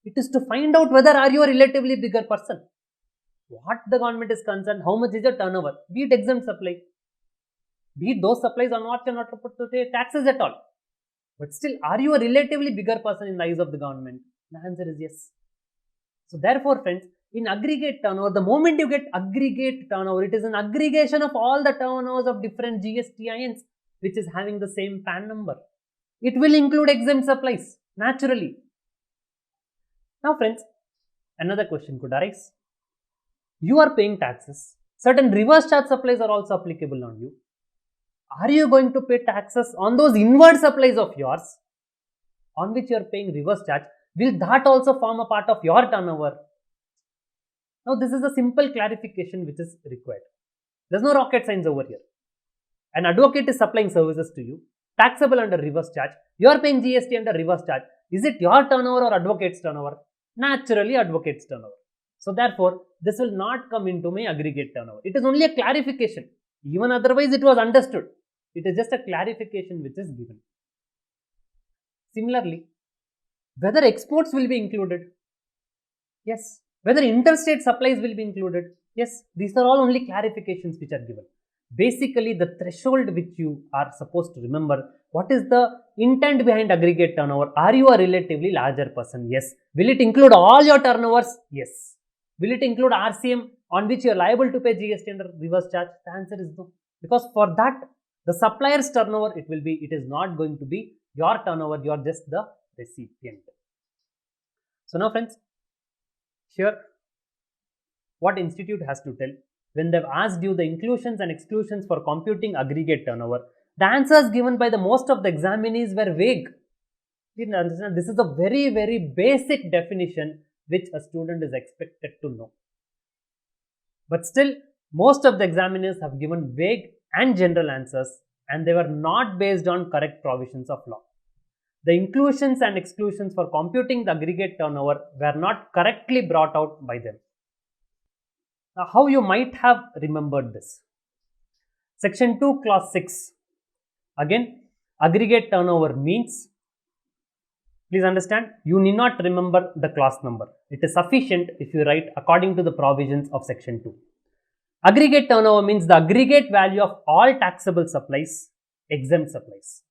It is to find out whether are you a relatively bigger person. What the government is concerned, how much is your turnover? Be it exempt supply, be it those supplies on what cannot put to pay taxes at all. But still, are you a relatively bigger person in the eyes of the government? The answer is yes. So therefore, friends, in aggregate turnover, the moment you get aggregate turnover, it is an aggregation of all the turnovers of different GSTINs which is having the same PAN number. It will include exempt supplies, naturally. Now friends, another question could arise. You are paying taxes. Certain reverse charge supplies are also applicable on you. Are you going to pay taxes on those inward supplies of yours on which you are paying reverse charge? Will that also form a part of your turnover? Now this is a simple clarification which is required. There is no rocket science over here. An advocate is supplying services to you, taxable under reverse charge. You are paying GST under reverse charge. Is it your turnover or advocate's turnover? Naturally advocate's turnover. So therefore, this will not come into my aggregate turnover. It is only a clarification. Even otherwise it was understood. It is just a clarification which is given. Similarly, whether exports will be included? Yes. Whether interstate supplies will be included? Yes. These are all only clarifications which are given. Basically, the threshold which you are supposed to remember, what is the intent behind aggregate turnover? Are you a relatively larger person? Yes. Will it include all your turnovers? Yes. Will it include RCM on which you are liable to pay GST under reverse charge? The answer is no. Because for that, the supplier's turnover, it is not going to be your turnover, you are just the recipient. So now friends, here what institute has to tell, when they've asked you the inclusions and exclusions for computing aggregate turnover, the answers given by the most of the examinees were vague. You understand, this is a very, very basic definition which a student is expected to know. But still, most of the examiners have given vague and general answers, and they were not based on correct provisions of law. The inclusions and exclusions for computing the aggregate turnover were not correctly brought out by them. Now, how you might have remembered this? Section 2, clause 6. Again, aggregate turnover means, please understand, you need not remember the clause number. It is sufficient if you write according to the provisions of section 2. Aggregate turnover means the aggregate value of all taxable supplies, exempt supplies.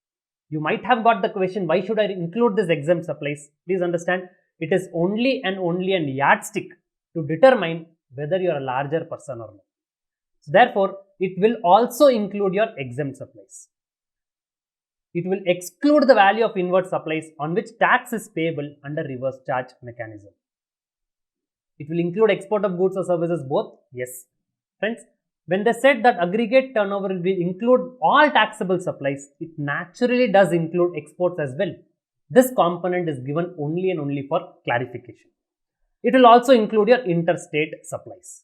You might have got the question, why should I include this exempt supplies? Please understand, it is only and only a yardstick to determine whether you are a larger person or not. So therefore, it will also include your exempt supplies. It will exclude the value of inward supplies on which tax is payable under reverse charge mechanism. It will include export of goods or services both? Yes. Friends, when they said that aggregate turnover will include all taxable supplies, it naturally does include exports as well. This component is given only and only for clarification. It will also include your interstate supplies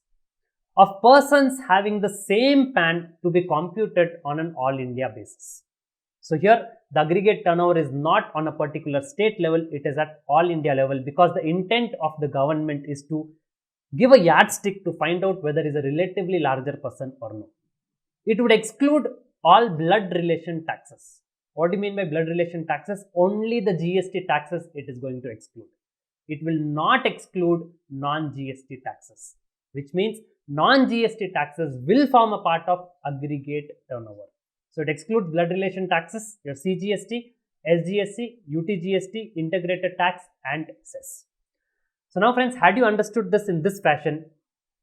of persons having the same PAN to be computed on an all India basis. So here the aggregate turnover is not on a particular state level, it is at all India level, because the intent of the government is to give a yardstick to find out whether is a relatively larger person or no. It would exclude all blood relation taxes. What do you mean by blood relation taxes? Only the GST taxes it is going to exclude. It will not exclude non-GST taxes, which means non-GST taxes will form a part of aggregate turnover. So it excludes blood relation taxes, your CGST, SGST, UTGST, integrated tax and cess. So now friends, had you understood this in this fashion,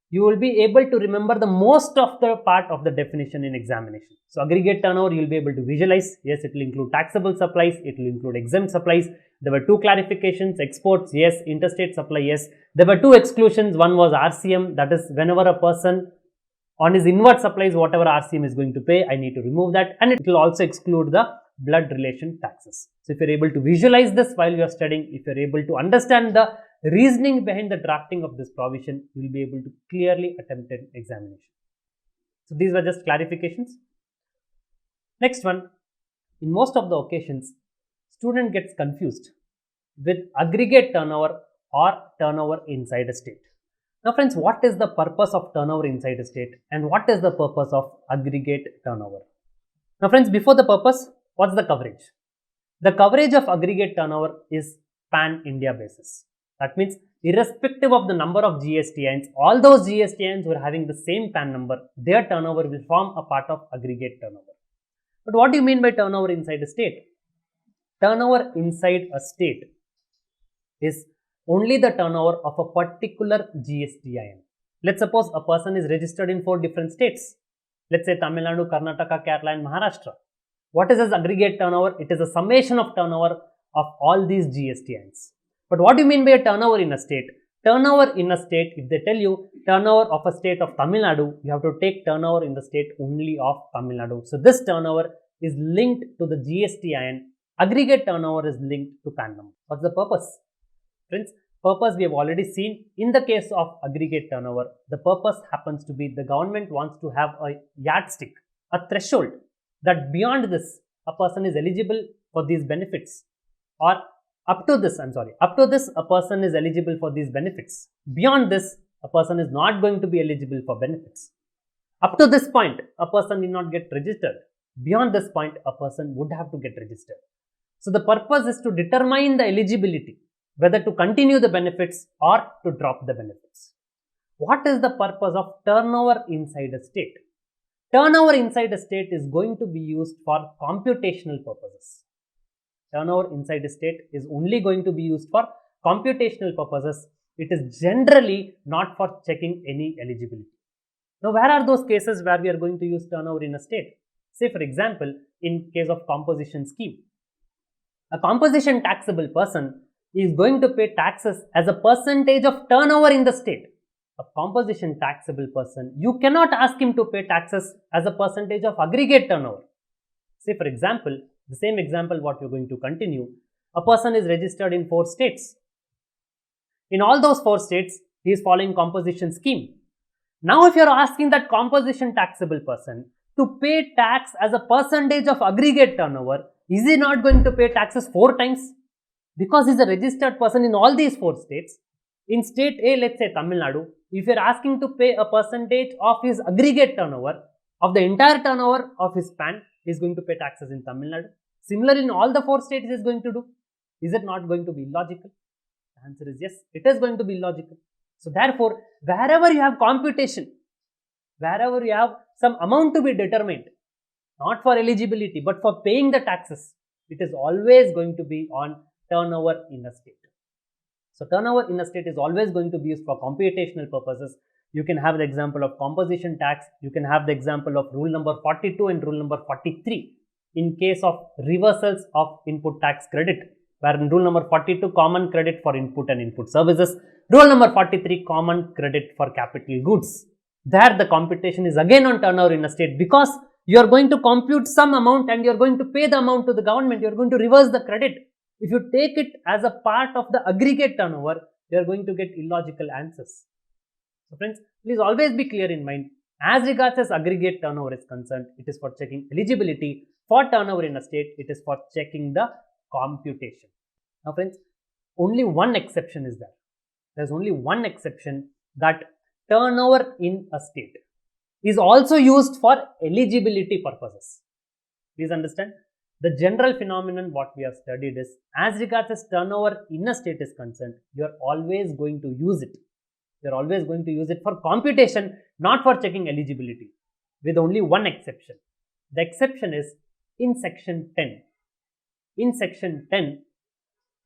you will be able to remember the most of the part of the definition in examination. So aggregate turnover you will be able to visualize. Yes, it will include taxable supplies, it will include exempt supplies. There were two clarifications, exports, yes, interstate supply, yes. There were two exclusions, one was RCM, that is whenever a person on his inward supplies, whatever RCM is going to pay, I need to remove that, and it will also exclude the blood relation taxes. So if you are able to visualize this while you are studying, if you are able to understand the reasoning behind the drafting of this provision, you will be able to clearly attempt an examination. So these were just clarifications. Next one, in most of the occasions, student gets confused with aggregate turnover or turnover inside a state. Now friends, what is the purpose of turnover inside a state and what is the purpose of aggregate turnover? Now friends, before the purpose, what's the coverage? The coverage of aggregate turnover is pan-India basis. That means irrespective of the number of GSTINs, all those GSTINs who are having the same PAN number, their turnover will form a part of aggregate turnover. But what do you mean by turnover inside a state? Turnover inside a state is only the turnover of a particular GSTIN. Let's suppose a person is registered in 4 different states. Let's say Tamil Nadu, Karnataka, Kerala and Maharashtra. What is this aggregate turnover? It is a summation of turnover of all these GSTINs. But what do you mean by a turnover in a state? Turnover in a state, if they tell you turnover of a state of Tamil Nadu, you have to take turnover in the state only of Tamil Nadu. So this turnover is linked to the GSTIN. Aggregate turnover is linked to PAN number. What's the purpose? Friends, purpose we have already seen. In the case of aggregate turnover, the purpose happens to be the government wants to have a yardstick, a threshold that beyond this a person is eligible for these benefits, or up to this a person is eligible for these benefits. Beyond this, a person is not going to be eligible for benefits. Up to this point, a person need not get registered. Beyond this point, a person would have to get registered. So the purpose is to determine the eligibility, whether to continue the benefits or to drop the benefits. What is the purpose of turnover inside a state? Turnover inside a state is going to be used for computational purposes. Turnover inside a state is only going to be used for computational purposes. It is generally not for checking any eligibility. Now, where are those cases where we are going to use turnover in a state? Say for example, in case of composition scheme. A composition taxable person is going to pay taxes as a percentage of turnover in the state. A composition taxable person, you cannot ask him to pay taxes as a percentage of aggregate turnover. Say for example, the same example what we are going to continue, a person is registered in 4 states. In all those 4 states, he is following composition scheme. Now if you are asking that composition taxable person to pay tax as a percentage of aggregate turnover, is he not going to pay taxes 4 times? Because he is a registered person in all these 4 states. In state A, let's say Tamil Nadu, if you are asking to pay a percentage of his aggregate turnover, of the entire turnover of his PAN, he is going to pay taxes in Tamil Nadu. Similarly, in all the 4 states he is going to do. Is it not going to be illogical? The answer is yes, it is going to be illogical. So therefore, wherever you have computation, wherever you have some amount to be determined, not for eligibility but for paying the taxes, it is always going to be on turnover in a state. So turnover in a state is always going to be used for computational purposes. You can have the example of composition tax, you can have the example of rule number 42 and rule number 43 in case of reversals of input tax credit, where in rule number 42 common credit for input and input services, rule number 43 common credit for capital goods. There the computation is again on turnover in a state, because you are going to compute some amount and you are going to pay the amount to the government, you are going to reverse the credit. If you take it as a part of the aggregate turnover, you are going to get illogical answers. So friends, please always be clear in mind, as regards as aggregate turnover is concerned, it is for checking eligibility. For turnover in a state, it is for checking the computation. Now friends, only one exception is there. There is only one exception, that turnover in a state is also used for eligibility purposes. Please understand, the general phenomenon what we have studied is, as regards as turnover in a state is concerned, you are always going to use it. You are always going to use it for computation, not for checking eligibility, with only one exception. The exception is in section 10. In section 10,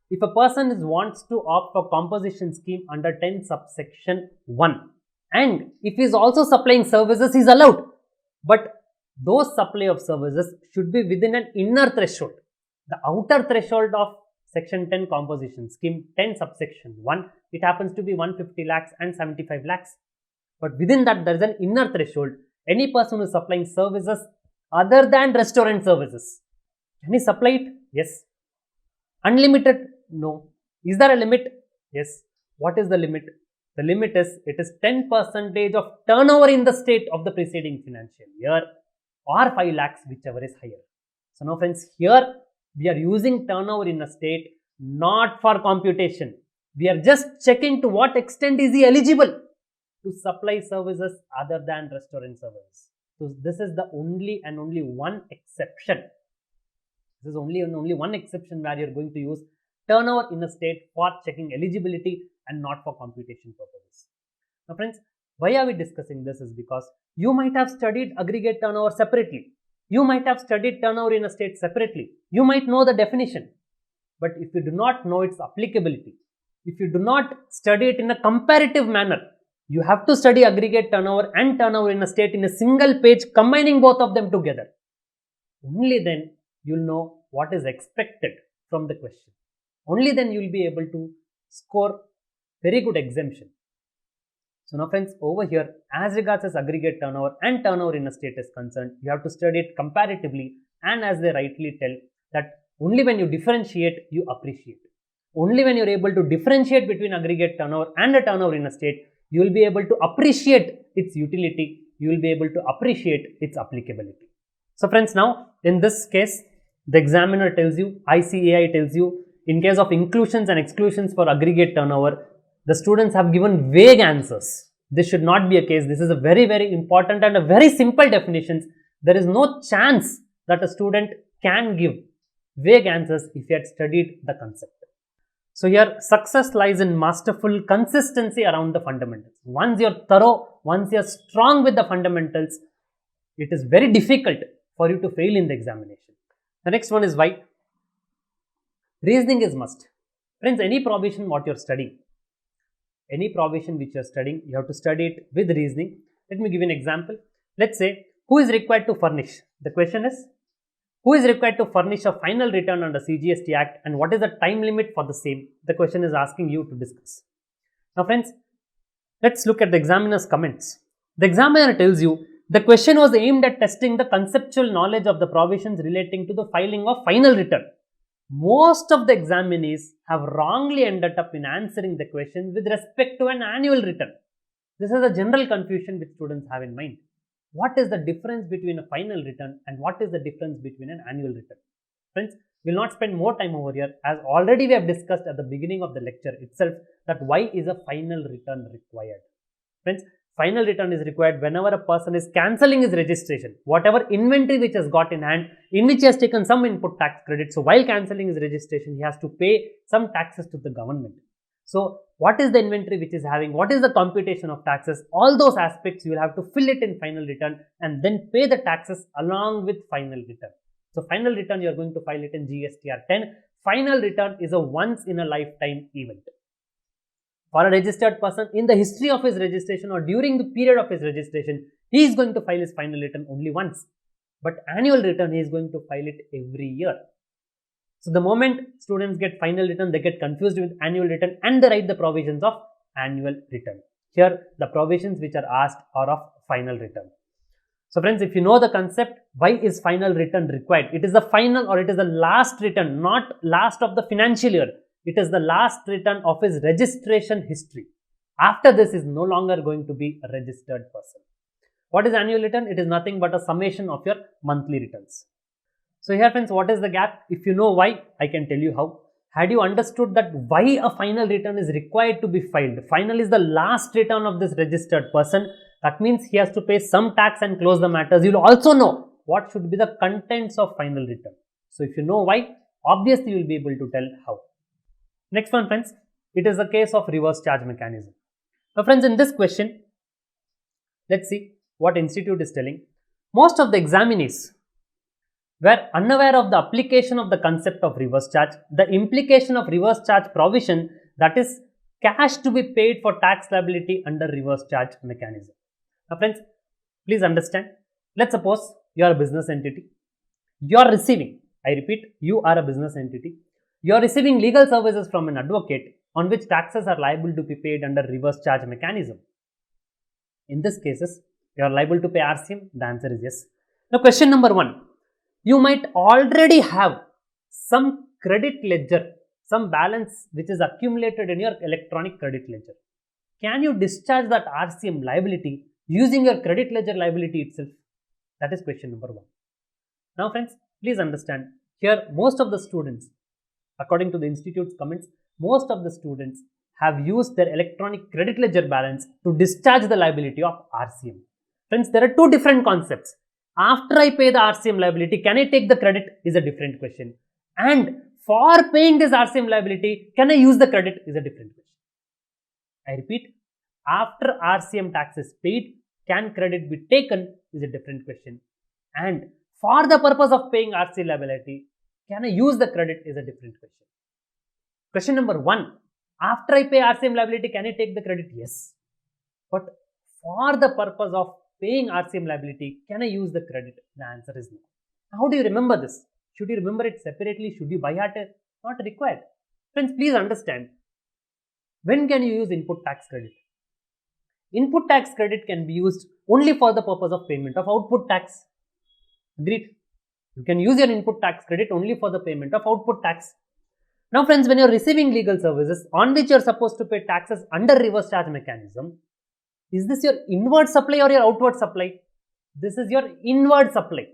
if a person wants to opt for composition scheme under 10 subsection 1, and if he is also supplying services, he is allowed. But those supply of services should be within an inner threshold. The outer threshold of section 10 composition scheme, 10 subsection 1, it happens to be 150 lakhs and 75 lakhs. But within that, there is an inner threshold. Any person who is supplying services other than restaurant services, can he supply it? Yes. Unlimited? No. Is there a limit? Yes. What is the limit? The limit is, it is 10% of turnover in the state of the preceding financial year, or 5 lakhs, whichever is higher. So now friends, here we are using turnover in a state not for computation. We are just checking to what extent is he eligible to supply services other than restaurant services. So this is the only and only one exception. This is only and only one exception where you are going to use turnover in a state for checking eligibility and not for computation purposes. Now friends, why are we discussing this is because you might have studied aggregate turnover separately. You might have studied turnover in a state separately. You might know the definition. But if you do not know its applicability, if you do not study it in a comparative manner, you have to study aggregate turnover and turnover in a state in a single page, combining both of them together. Only then you will know what is expected from the question. Only then you will be able to score very good exemption. So now friends, over here, as regards as aggregate turnover and turnover in a state is concerned, you have to study it comparatively, and as they rightly tell, that only when you differentiate, you appreciate. Only when you are able to differentiate between aggregate turnover and a turnover in a state, you will be able to appreciate its utility, you will be able to appreciate its applicability. So friends, now in this case, the examiner tells you, ICAI tells you, in case of inclusions and exclusions for aggregate turnover, the students have given vague answers. This should not be a case. This is a very, very important and a very simple definitions. There is no chance that a student can give vague answers if he had studied the concept. So here, success lies in masterful consistency around the fundamentals. Once you are thorough, once you are strong with the fundamentals, it is very difficult for you to fail in the examination. The next one is why. Reasoning is must. Friends, any provision what you are studying, any provision which you are studying, you have to study it with reasoning. Let me give you an example. Let's say, who is required to furnish? The question is, who is required to furnish a final return under CGST Act and what is the time limit for the same? The question is asking you to discuss. Now friends, let's look at the examiner's comments. The examiner tells you, the question was aimed at testing the conceptual knowledge of the provisions relating to the filing of final return. Most of the examinees have wrongly ended up in answering the question with respect to an annual return. This is a general confusion which students have in mind. What is the difference between a final return and what is the difference between an annual return? Friends, we will not spend more time over here, as already we have discussed at the beginning of the lecture itself that why is a final return required. Friends, final return is required whenever a person is cancelling his registration, whatever inventory which has got in hand, in which he has taken some input tax credit. So while cancelling his registration, he has to pay some taxes to the government. So what is the inventory which is having, what is the computation of taxes, all those aspects you will have to fill it in final return and then pay the taxes along with final return. So final return you are going to file it in GSTR 10. Final return is a once in a lifetime event. For a registered person, in the history of his registration or during the period of his registration, he is going to file his final return only once. But annual return, he is going to file it every year. So the moment students get final return, they get confused with annual return and they write the provisions of annual return. Here, the provisions which are asked are of final return. So friends, if you know the concept, why is final return required? It is the final or it is the last return, not last of the financial year. It is the last return of his registration history. After this, he is no longer going to be a registered person. What is annual return? It is nothing but a summation of your monthly returns. So here friends, what is the gap? If you know why, I can tell you how. Had you understood that why a final return is required to be filed, final is the last return of this registered person, that means he has to pay some tax and close the matters. You will also know what should be the contents of final return. So if you know why, obviously you will be able to tell how. Next one friends, it is a case of reverse charge mechanism. Now friends, in this question, let's see what institute is telling. Most of the examinees were unaware of the application of the concept of reverse charge, the implication of reverse charge provision, that is cash to be paid for tax liability under reverse charge mechanism. Now friends, please understand, let's suppose you are a business entity, you are receiving, I repeat, you are a business entity, you are receiving legal services from an advocate on which taxes are liable to be paid under reverse charge mechanism. In this cases, you are liable to pay RCM, the answer is yes. Now question number 1. You might already have some credit ledger, some balance which is accumulated in your electronic credit ledger. Can you discharge that RCM liability using your credit ledger liability itself? That is question number 1. Now friends, Please understand, here most of the students, according to the institute's comments, most of the students have used their electronic credit ledger balance to discharge the liability of RCM. Friends, there are two different concepts. After I pay the RCM liability, can I take the credit is a different question. And for paying this RCM liability, can I use the credit is a different question. I repeat, after RCM tax is paid, can credit be taken is a different question. And for the purpose of paying RCM liability, can I use the credit is a different question. Question number 1. After I pay RCM liability, can I take the credit? Yes. But for the purpose of paying RCM liability, can I use the credit? The answer is no. How do you remember this? Should you remember it separately? Should you by heart it? Not required. Friends, please understand. When can you use input tax credit? Input tax credit can be used only for the purpose of payment of output tax. Agreed? You can use your input tax credit only for the payment of output tax. Now friends, when you are receiving legal services on which you are supposed to pay taxes under reverse charge mechanism, is this your inward supply or your outward supply? This is your inward supply.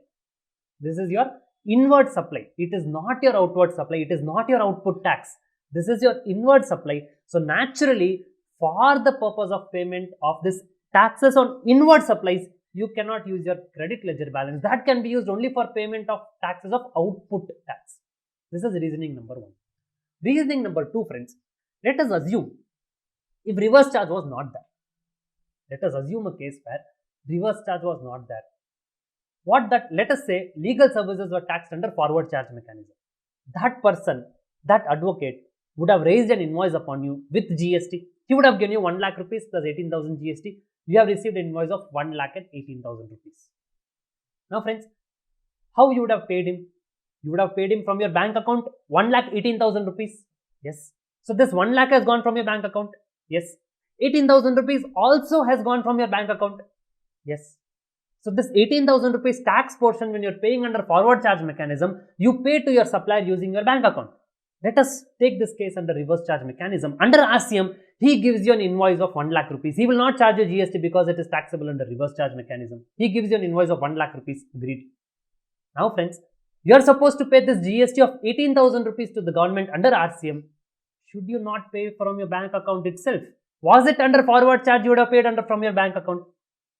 This is your inward supply. It is not your outward supply. It is not your output tax. This is your inward supply. So naturally, for the purpose of payment of this taxes on inward supplies, you cannot use your credit ledger balance. That can be used only for payment of taxes of output tax. This is reasoning number 1. Reasoning number 2, friends. Let us assume if reverse charge was not there. Let us assume a case where reverse charge was not there. Let us say legal services were taxed under forward charge mechanism. That person, that advocate would have raised an invoice upon you with GST. He would have given you 1 lakh rupees plus 18,000 GST. You have received an invoice of 1 lakh and 18,000 rupees. Now friends, how you would have paid him? You would have paid him from your bank account 1 lakh 18,000 rupees. Yes. So this 1 lakh has gone from your bank account. Yes. 18,000 rupees also has gone from your bank account. Yes. So this 18,000 rupees tax portion, when you're paying under forward charge mechanism, you pay to your supplier using your bank account. Let us take this case under reverse charge mechanism. Under RCM, he gives you an invoice of 1 lakh rupees. He will not charge you GST because it is taxable under reverse charge mechanism. He gives you an invoice of 1 lakh rupees. Agreed. Now friends, you are supposed to pay this GST of 18,000 rupees to the government under RCM. Should you not pay from your bank account itself? Was it under forward charge you would have paid from your bank account?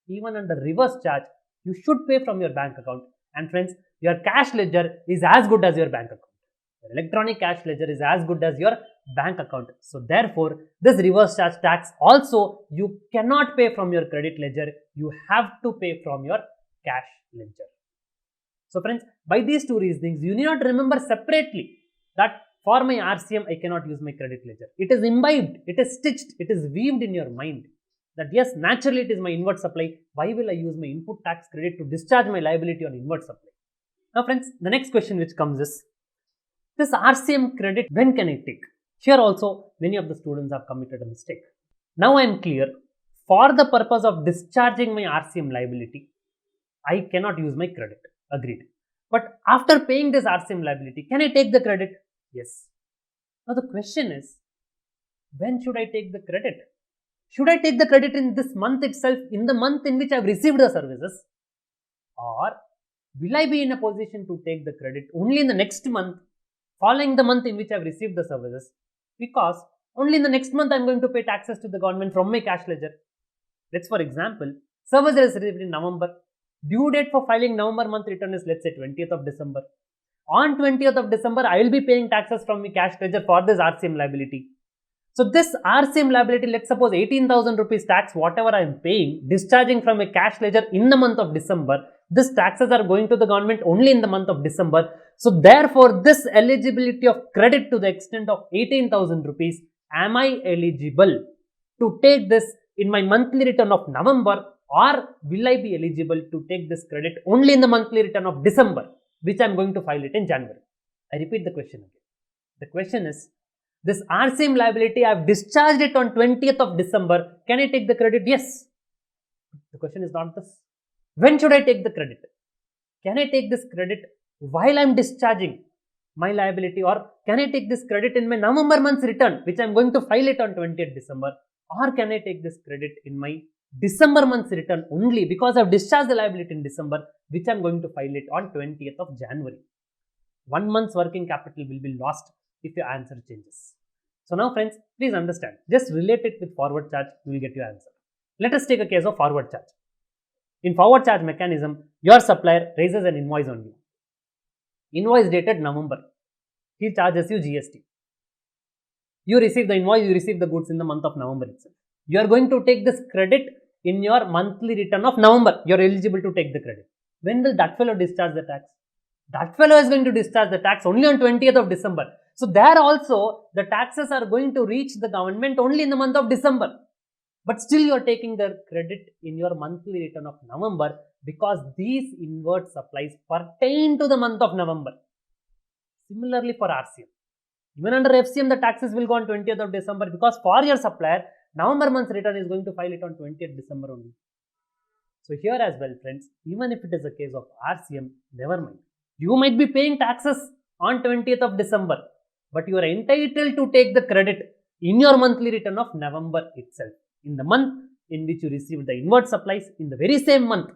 Even under reverse charge, you should pay from your bank account. And friends, your cash ledger is as good as your bank account. Your electronic cash ledger is as good as your bank account. So therefore, this reverse charge tax also you cannot pay from your credit ledger. You have to pay from your cash ledger. So friends, by these two reasonings, you need not remember separately that for my RCM, I cannot use my credit ledger. It is imbibed, it is stitched, it is weaved in your mind that yes, naturally it is my inward supply. Why will I use my input tax credit to discharge my liability on inward supply? Now friends, the next question which comes is, this RCM credit, when can I take? Here also, many of the students have committed a mistake. Now I am clear, for the purpose of discharging my RCM liability, I cannot use my credit. Agreed. But after paying this RCM liability, can I take the credit? Yes. Now the question is, when should I take the credit? Should I take the credit in this month itself, in the month in which I have received the services? Or will I be in a position to take the credit only in the next month, following the month in which I have received the services? Because only in the next month I am going to pay taxes to the government from my cash ledger. Let's for example, service is received in November. Due date for filing November month return is, let's say, 20th of December. On 20th of December, I will be paying taxes from my cash ledger for this RCM liability. So this RCM liability, let's suppose 18,000 rupees tax, whatever I am paying, discharging from my cash ledger in the month of December, these taxes are going to the government only in the month of December. So therefore, this eligibility of credit to the extent of 18,000 rupees, am I eligible to take this in my monthly return of November, or will I be eligible to take this credit only in the monthly return of December, which I am going to file it in January? I repeat the question again. The question is, this RCM liability, I have discharged it on 20th of December. Can I take the credit? Yes. The question is not this. When should I take the credit? Can I take this credit while I am discharging my liability, or can I take this credit in my November month's return, which I am going to file it on 20th December, or can I take this credit in my December month's return only because I have discharged the liability in December, which I am going to file it on 20th of January? 1 month's working capital will be lost if your answer changes. So now friends, please understand, just relate it with forward charge, you will get your answer. Let us take a case of forward charge. In forward charge mechanism, your supplier raises an invoice on you. Invoice dated November. He charges you GST. You receive the invoice, you receive the goods in the month of November itself. You are going to take this credit in your monthly return of November. You are eligible to take the credit. When will that fellow discharge the tax? That fellow is going to discharge the tax only on 20th of December. So there also the taxes are going to reach the government only in the month of December. But still you are taking the credit in your monthly return of November because these inward supplies pertain to the month of November. Similarly for RCM. Even under FCM, the taxes will go on 20th of December because for your supplier, November month's return is going to file it on 20th December only. So here as well, friends, even if it is a case of RCM, never mind. You might be paying taxes on 20th of December, but you are entitled to take the credit in your monthly return of November itself. In the month in which you receive the inward supplies, in the very same month,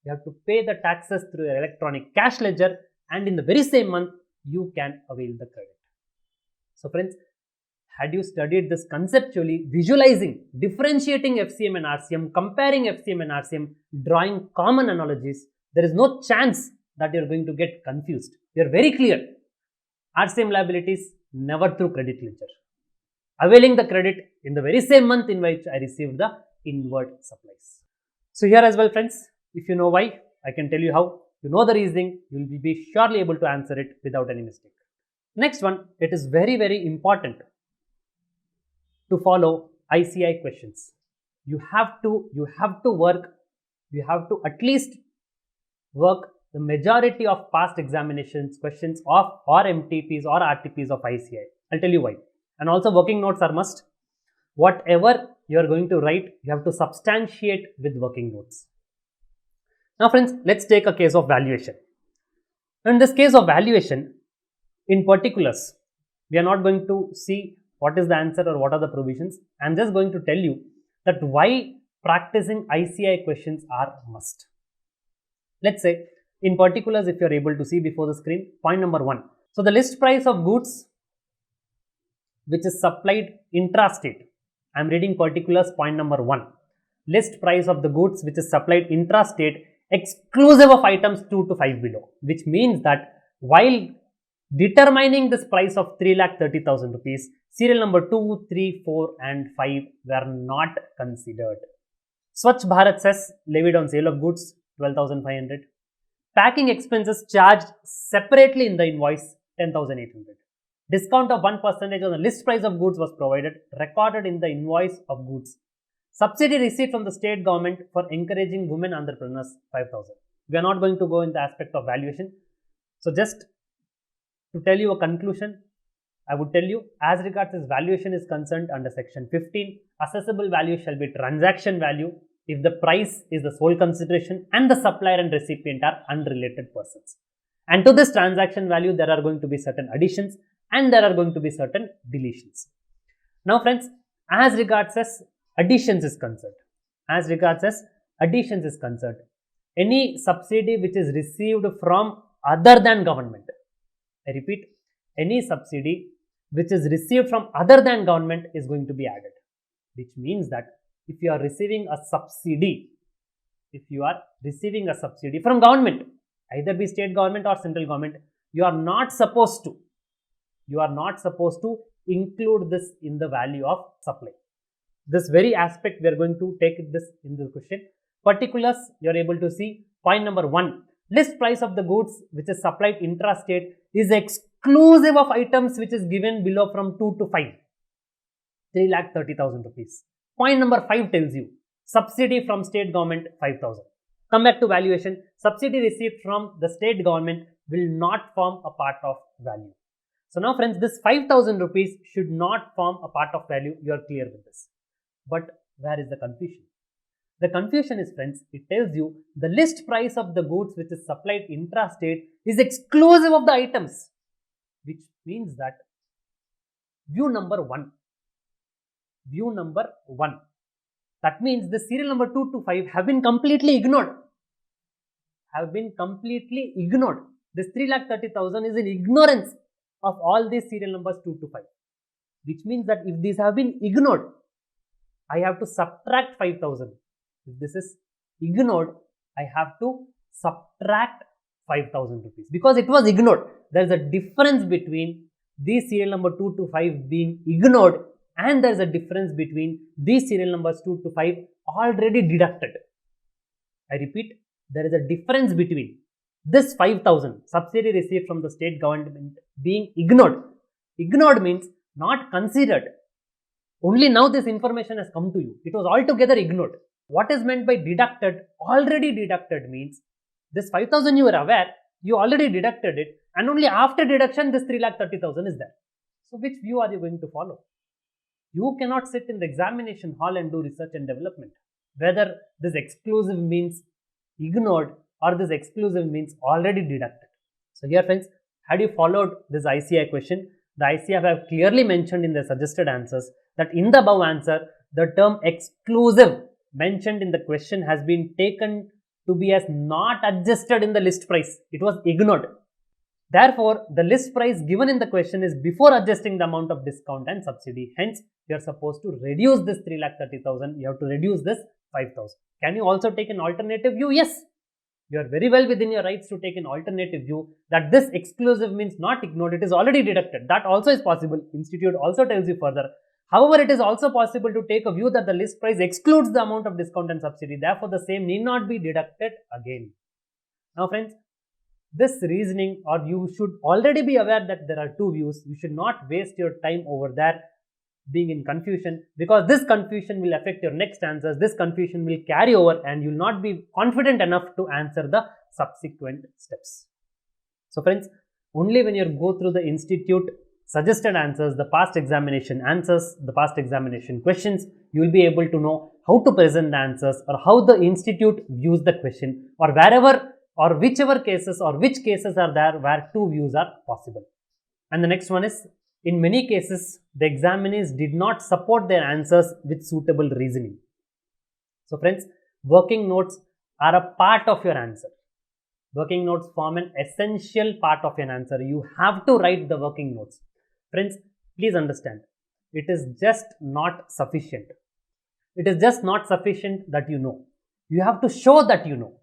you have to pay the taxes through your electronic cash ledger, and in the very same month, you can avail the credit. So friends, had you studied this conceptually, visualizing, differentiating FCM and RCM, comparing FCM and RCM, drawing common analogies, there is no chance that you are going to get confused. You are very clear. RCM liabilities never through credit ledger. Availing the credit in the very same month in which I received the inward supplies. So here as well, friends, if you know why, I can tell you how. You know the reasoning, you will be surely able to answer it without any mistake. Next one, it is very, very important to follow ICI questions. You have to at least work the majority of past examinations questions of or MTPs or RTPs of ICI. I'll tell you why. And also working notes are must. Whatever you are going to write, you have to substantiate with working notes. Now friends, let's take a case of valuation. In this case of valuation, in particulars, we are not going to see what is the answer or what are the provisions. I am just going to tell you that why practicing ICI questions are must. Let's say in particulars, if you are able to see before the screen, point number 1. So the list price of goods which is supplied intrastate. I am reading particulars, point number 1. List price of the goods which is supplied intrastate exclusive of items 2 to 5 below, which means that while determining this price of 3,30,000 rupees, serial number 2, 3, 4 and 5 were not considered. Swachh Bharat cess levied on sale of goods 12,500. Packing expenses charged separately in the invoice 10,800. Discount of 1% on the list price of goods was provided, recorded in the invoice of goods. Subsidy received from the state government for encouraging women entrepreneurs 5,000. We are not going to go in the aspect of valuation. So just to tell you a conclusion, I would tell you as regards this valuation is concerned under section 15, assessable value shall be transaction value if the price is the sole consideration and the supplier and recipient are unrelated persons. And to this transaction value, there are going to be certain additions and there are going to be certain deletions. Now friends, as regards as additions is concerned, any subsidy which is received from other than government, I repeat, any subsidy which is received from other than government is going to be added, which means that if you are receiving a subsidy from government, either be state government or central government, you are not supposed to include this in the value of supply. This very aspect we are going to take this in the question. Particulars, you are able to see point number 1. List price of the goods which is supplied intrastate is exclusive of items which is given below from 2 to 5. 3,30,000 rupees. Point number 5 tells you subsidy from state government 5,000. Come back to valuation. Subsidy received from the state government will not form a part of value. So now friends, this 5,000 rupees should not form a part of value. You are clear with this. But where is the confusion? The confusion is, friends, it tells you the list price of the goods which is supplied intrastate is exclusive of the items, which means that view number 1. That means the serial number 2 to 5 have been completely ignored. This 3,30,000 is in ignorance of all these serial numbers 2 to 5, which means that if these have been ignored, I have to subtract 5,000. If this is ignored, I have to subtract 5,000 rupees because it was ignored. There is a difference between these serial number 2 to 5 being ignored and there is a difference between these serial numbers 2 to 5 already deducted. I repeat, there is a difference between this 5,000 subsidy received from the state government being ignored. Ignored means not considered. Only now this information has come to you. It was altogether ignored. What is meant by deducted? Already deducted means this 5,000 you were aware, you already deducted it, and only after deduction this 3,30,000 is there. So which view are you going to follow? You cannot sit in the examination hall and do research and development. Whether this exclusive means ignored or this exclusive means already deducted. So here friends, had you followed this ICI question, the ICI have clearly mentioned in the suggested answers that in the above answer, the term exclusive mentioned in the question has been taken to be as not adjusted in the list price. It was ignored. Therefore, the list price given in the question is before adjusting the amount of discount and subsidy. Hence, you are supposed to reduce this 3,30,000. You have to reduce this 5,000. Can you also take an alternative view? Yes. You are very well within your rights to take an alternative view that this exclusive means not ignored. It is already deducted. That also is possible. Institute also tells you further. However, it is also possible to take a view that the list price excludes the amount of discount and subsidy. Therefore, the same need not be deducted again. Now friends, this reasoning, or you should already be aware that there are two views. You should not waste your time over there being in confusion, because this confusion will affect your next answers. This confusion will carry over and you will not be confident enough to answer the subsequent steps. So friends, only when you go through the institute suggested answers, the past examination answers, the past examination questions, you will be able to know how to present the answers or how the institute views the question, or wherever or whichever cases or which cases are there where two views are possible. And the next one is, in many cases, the examinees did not support their answers with suitable reasoning. So friends, working notes are a part of your answer. Working notes form an essential part of your answer. You have to write the working notes. Friends, please understand, it is just not sufficient. It is just not sufficient that you know. You have to show that you know.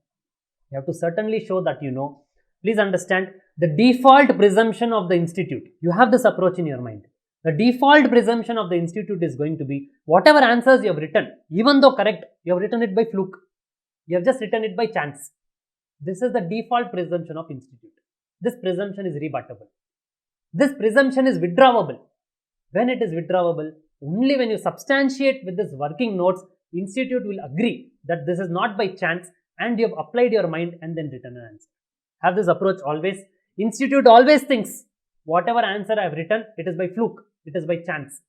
You have to certainly show that you know. Please understand, the default presumption of the institute, you have this approach in your mind. The default presumption of the institute is going to be, whatever answers you have written, even though correct, you have written it by fluke. You have just written it by chance. This is the default presumption of institute. This presumption is rebuttable. This presumption is withdrawable. When it is withdrawable, only when you substantiate with this working notes, institute will agree that this is not by chance and you have applied your mind and then written an answer. Have this approach always. Institute always thinks whatever answer I have written, it is by fluke, it is by chance,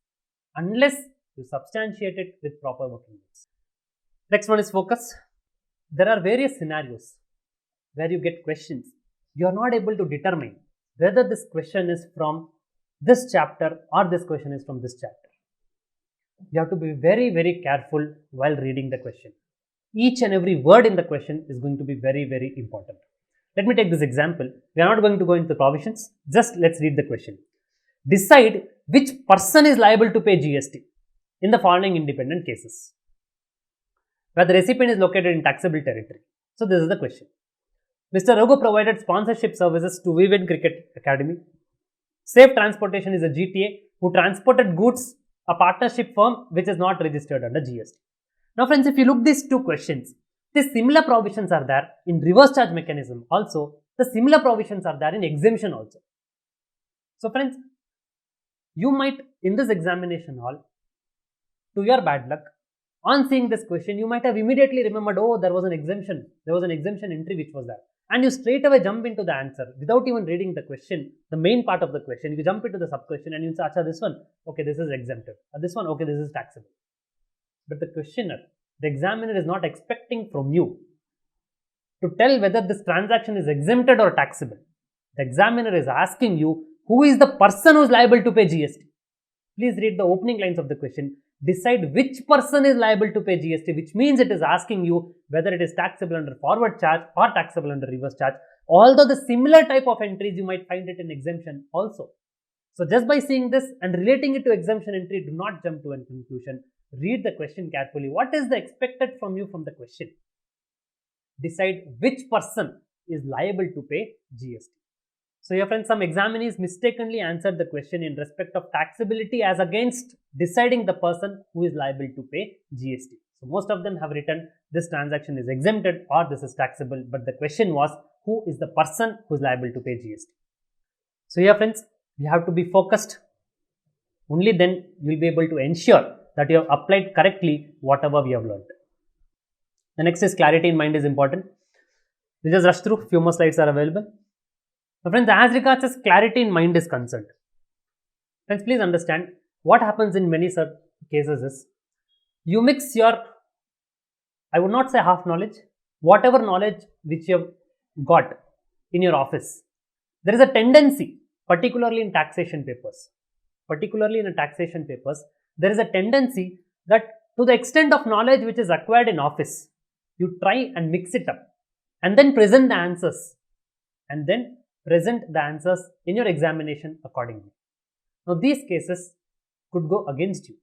unless you substantiate it with proper working notes. Next one is focus. There are various scenarios where you get questions. You are not able to determine whether this question is from this chapter or this question is from this chapter. You have to be very, very careful while reading the question. Each and every word in the question is going to be very, very important. Let me take this example. We are not going to go into the provisions. Just let's read the question. Decide which person is liable to pay GST in the following independent cases, where the recipient is located in taxable territory. So this is the question. Mr. Raghu provided sponsorship services to Vivian Cricket Academy. Safe Transportation is a GTA who transported goods, a partnership firm which is not registered under GST. Now friends, if you look these two questions, the similar provisions are there in reverse charge mechanism also. The similar provisions are there in exemption also. So friends, you might in this examination hall, to your bad luck, on seeing this question, you might have immediately remembered, oh, there was an exemption. There was an exemption entry which was there. And you straight away jump into the answer without even reading the question, the main part of the question. You jump into the sub question and you say, acha, this one, okay, this is exempted. This one, okay, this is taxable. But the questioner, the examiner is not expecting from you to tell whether this transaction is exempted or taxable. The examiner is asking you, who is the person who is liable to pay GST? Please read the opening lines of the question. Decide which person is liable to pay GST, which means it is asking you whether it is taxable under forward charge or taxable under reverse charge. Although the similar type of entries, you might find it in exemption also. So just by seeing this and relating it to exemption entry, do not jump to a conclusion. Read the question carefully. What is the expected from you from the question? Decide which person is liable to pay GST. So here friends, some examinees mistakenly answered the question in respect of taxability as against deciding the person who is liable to pay GST. So most of them have written this transaction is exempted or this is taxable, but the question was who is the person who is liable to pay GST. So here friends, you have to be focused. Only then you will be able to ensure that you have applied correctly whatever we have learned. The next is clarity in mind is important. We just rush through, few more slides are available. Now friends, as regards as clarity in mind is concerned, friends, please understand what happens in many such cases is you mix your, I would not say half knowledge, whatever knowledge which you have got in your office. There is a tendency, particularly in taxation papers, there is a tendency that to the extent of knowledge which is acquired in office, you try and mix it up and then present the answers in your examination accordingly. Now these cases could go against you.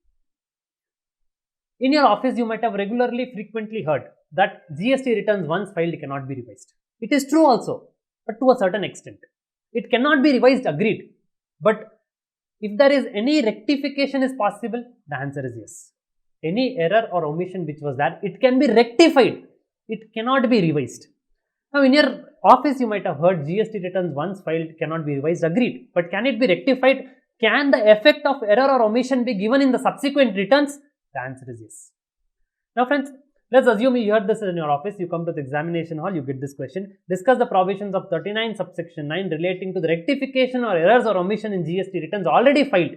In your office, you might have frequently heard that GST returns once filed cannot be revised. It is true also, but to a certain extent. It cannot be revised, agreed. But if there is any rectification is possible, the answer is yes. Any error or omission which was there, it can be rectified. It cannot be revised. Now in your office, you might have heard GST returns once filed cannot be revised, agreed. But can it be rectified? Can the effect of error or omission be given in the subsequent returns? The answer is yes. Now friends, let's assume you heard this in your office, you come to the examination hall, you get this question. Discuss the provisions of 39 subsection 9 relating to the rectification or errors or omission in GST returns already filed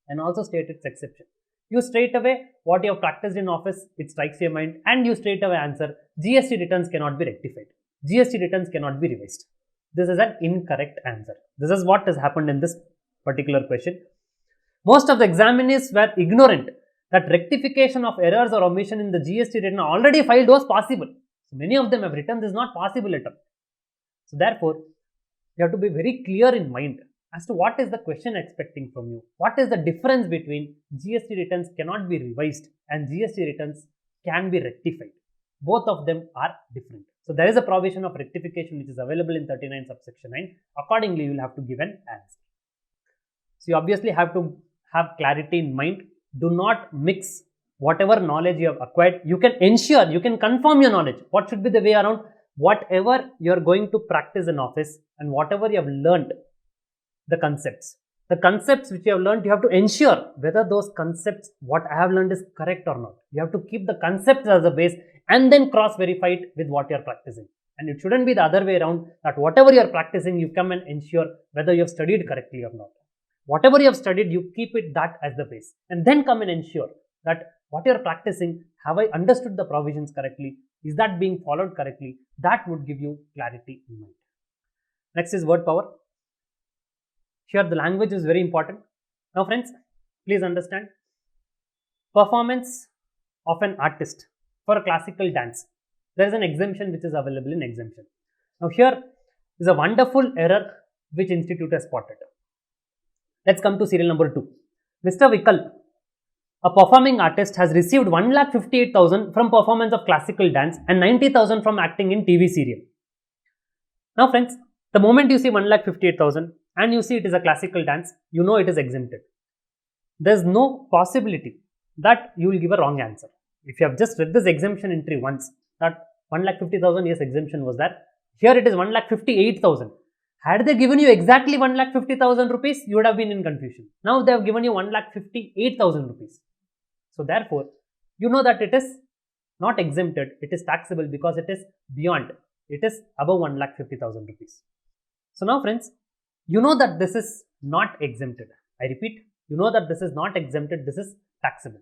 and also state its exception. You straight away, what you have practiced in office, it strikes your mind and you straight away answer, GST returns cannot be rectified. GST returns cannot be revised. This is an incorrect answer. This is what has happened in this particular question. Most of the examinees were ignorant that rectification of errors or omission in the GST return already filed was possible. So many of them have written this is not possible at all. So therefore, you have to be very clear in mind as to what is the question expecting from you. What is the difference between GST returns cannot be revised and GST returns can be rectified. Both of them are different. So there is a provision of rectification which is available in 39 subsection 9. Accordingly, you will have to give an answer. So you obviously have to have clarity in mind. Do not mix whatever knowledge you have acquired. You can ensure, you can confirm your knowledge. What should be the way around? Whatever you are going to practice in office and whatever you have learned, the concepts which you have learned, you have to ensure whether those concepts, what I have learned is correct or not. You have to keep the concepts as a base and then cross verify it with what you are practicing. And it shouldn't be the other way around, that whatever you are practicing, you come and ensure whether you have studied correctly or not. Whatever you have studied, you keep it that as the base and then come and ensure that what you are practicing, have I understood the provisions correctly? Is that being followed correctly? That would give you clarity in mind. Next is word power. Here the language is very important. Now friends, please understand, performance of an artist for a classical dance, there is an exemption which is available in exemption. Now here is a wonderful error which institute has spotted. Let's come to serial number 2. Mr. Vikalp, a performing artist, has received 1,58,000 from performance of classical dance and 90,000 from acting in TV serial. Now friends, the moment you see 1,58,000 and you see it is a classical dance, you know it is exempted. There is no possibility that you will give a wrong answer. If you have just read this exemption entry once, that 1,50,000, yes, exemption was there. Here it is 1,58,000. Had they given you exactly 1,50,000 rupees, you would have been in confusion. Now they have given you 1,58,000 rupees. So therefore, you know that it is not exempted, it is taxable because it is beyond, it is above 1,50,000 rupees. So now friends, you know that this is not exempted. I repeat, you know that this is not exempted, this is taxable.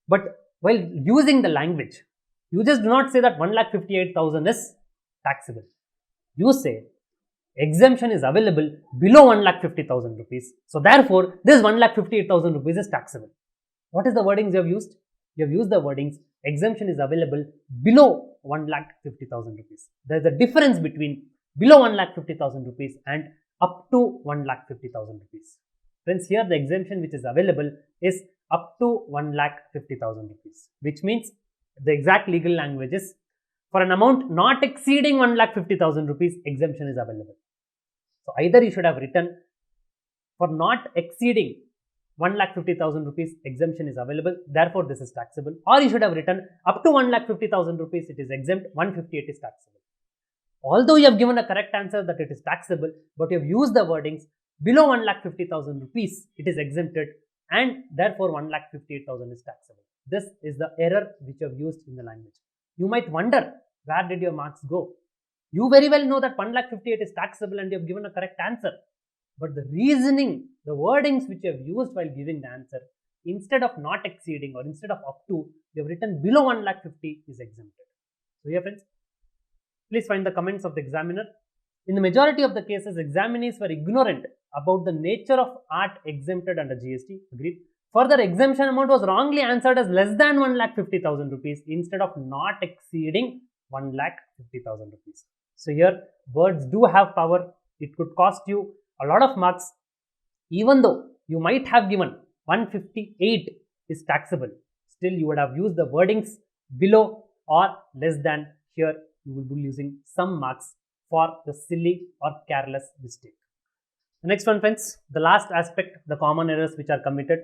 But while using the language, you just do not say that 1,58,000 is taxable. You say exemption is available below 1,50,000 rupees. So therefore, this 1,58,000 rupees is taxable. What is the wordings you have used? You have used the wordings exemption is available below 1,50,000 rupees. There is a difference between below 1,50,000 rupees and up to 1,50,000 rupees. Friends, here the exemption which is available is up to 1,50,000 rupees, which means the exact legal language is for an amount not exceeding 1,50,000 rupees, exemption is available. So either you should have written for not exceeding 1,50,000 rupees, exemption is available, therefore this is taxable, or you should have written up to 1,50,000 rupees, it is exempt, 158 is taxable. Although you have given a correct answer that it is taxable, but you have used the wordings below 1,50,000 rupees, it is exempted, and therefore 1,58,000 is taxable. This is the error which you have used in the language. You might wonder, where did your marks go? You very well know that 1,58,000 is taxable and you have given a correct answer. But the reasoning, the wordings which you have used while giving the answer, instead of not exceeding or instead of up to, you have written below 1,50,000 is exempted. So here friends, please find the comments of the examiner. In the majority of the cases, examinees were ignorant about the nature of art exempted under GST. Agreed. Further, exemption amount was wrongly answered as less than 1,50,000 rupees instead of not exceeding 1,50,000 rupees. So here, words do have power. It could cost you a lot of marks, even though you might have given 158 is taxable. Still, you would have used the wordings below or less than. Here, you will be losing some marks for the silly or careless mistake. The next one, friends, the last aspect, the common errors which are committed.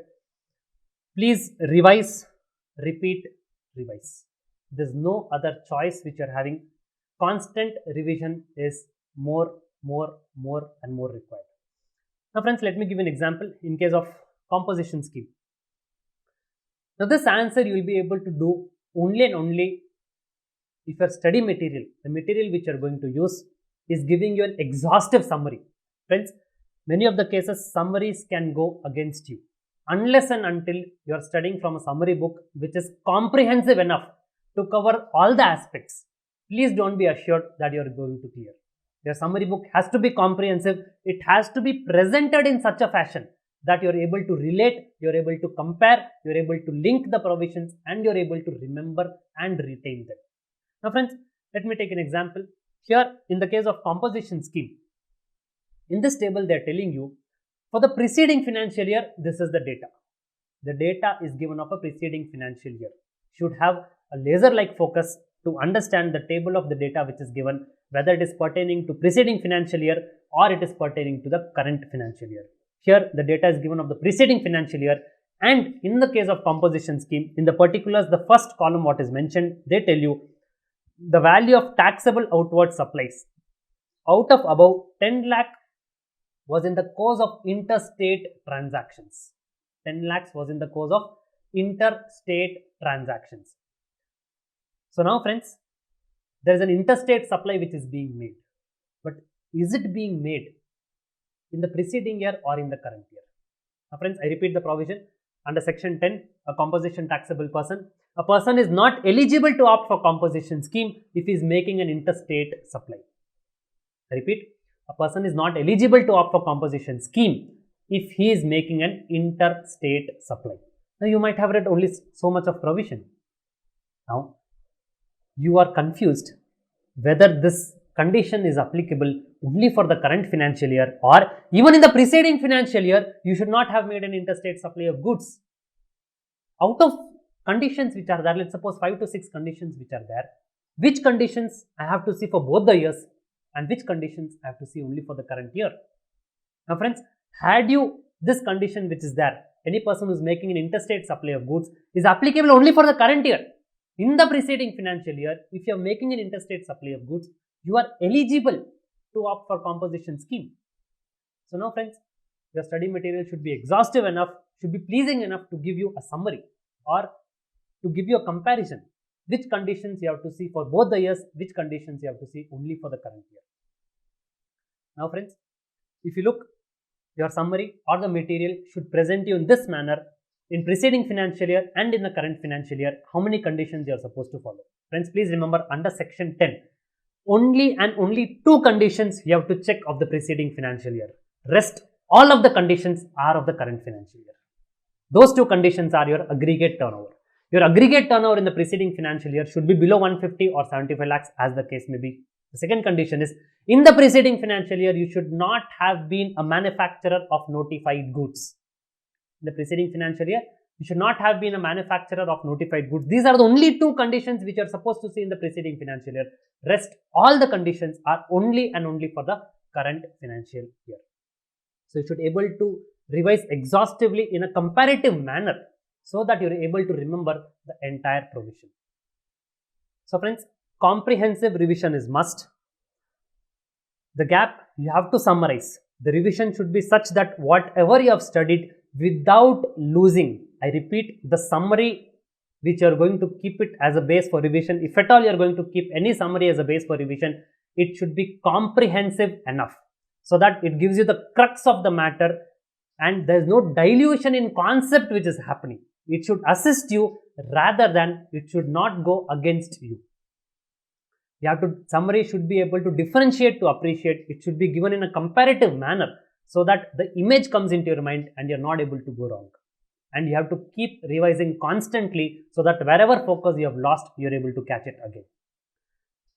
Please revise, repeat, revise. There is no other choice which you are having. Constant revision is more and more required. Now friends, let me give an example in case of composition scheme. Now this answer you will be able to do only and only if your study material, the material which you are going to use, is giving you an exhaustive summary. Friends, many of the cases summaries can go against you unless and until you are studying from a summary book which is comprehensive enough to cover all the aspects. Please don't be assured that you are going to clear. Your summary book has to be comprehensive. It has to be presented in such a fashion that you are able to relate, you are able to compare, you are able to link the provisions, and you are able to remember and retain them. Now friends, let me take an example. Here in the case of composition scheme, in this table they are telling you for the preceding financial year, this is the data. The data is given of a preceding financial year. Should have a laser-like focus to understand the table of the data which is given, whether it is pertaining to preceding financial year or it is pertaining to the current financial year. Here the data is given of the preceding financial year, and in the case of composition scheme, in the particulars, the first column what is mentioned, they tell you the value of taxable outward supplies out of above 10 lakh was in the course of interstate transactions. 10 lakhs was in the course of interstate transactions. So now friends, there is an interstate supply which is being made. But is it being made in the preceding year or in the current year? Now friends, I repeat the provision under section 10, a composition taxable person. A person is not eligible to opt for composition scheme if he is making an interstate supply. I repeat, a person is not eligible to opt for composition scheme if he is making an interstate supply. Now you might have read only so much of provision. Now you are confused whether this condition is applicable only for the current financial year or even in the preceding financial year you should not have made an interstate supply of goods. Out of conditions which are there, let's suppose 5 to 6 conditions which are there, which conditions I have to see for both the years and which conditions I have to see only for the current year. Now friends, had you this condition which is there, any person who is making an interstate supply of goods is applicable only for the current year. In the preceding financial year, if you are making an interstate supply of goods, you are eligible to opt for composition scheme. So now friends, your study material should be exhaustive enough, should be pleasing enough to give you a summary or to give you a comparison. Which conditions you have to see for both the years, which conditions you have to see only for the current year. Now friends, if you look, your summary or the material should present you in this manner in preceding financial year and in the current financial year, how many conditions you are supposed to follow. Friends, please remember under section 10, only and only 2 conditions you have to check of the preceding financial year. Rest, all of the conditions are of the current financial year. Those 2 conditions are your aggregate turnover. Your aggregate turnover in the preceding financial year should be below 150 or 75 lakhs as the case may be. The second condition is, in the preceding financial year, you should not have been a manufacturer of notified goods. In the preceding financial year, you should not have been a manufacturer of notified goods. These are the only two conditions which you are supposed to see in the preceding financial year. Rest, all the conditions are only and only for the current financial year. So you should be able to revise exhaustively in a comparative manner so that you are able to remember the entire provision. So friends, comprehensive revision is must. The gap you have to summarize. The revision should be such that whatever you have studied without losing, I repeat, the summary which you are going to keep it as a base for revision. If at all you are going to keep any summary as a base for revision, it should be comprehensive enough so that it gives you the crux of the matter and there is no dilution in concept which is happening. It should assist you rather than it should not go against you. Summary should be able to differentiate to appreciate. It should be given in a comparative manner so that the image comes into your mind and you are not able to go wrong. And you have to keep revising constantly so that wherever focus you have lost, you are able to catch it again.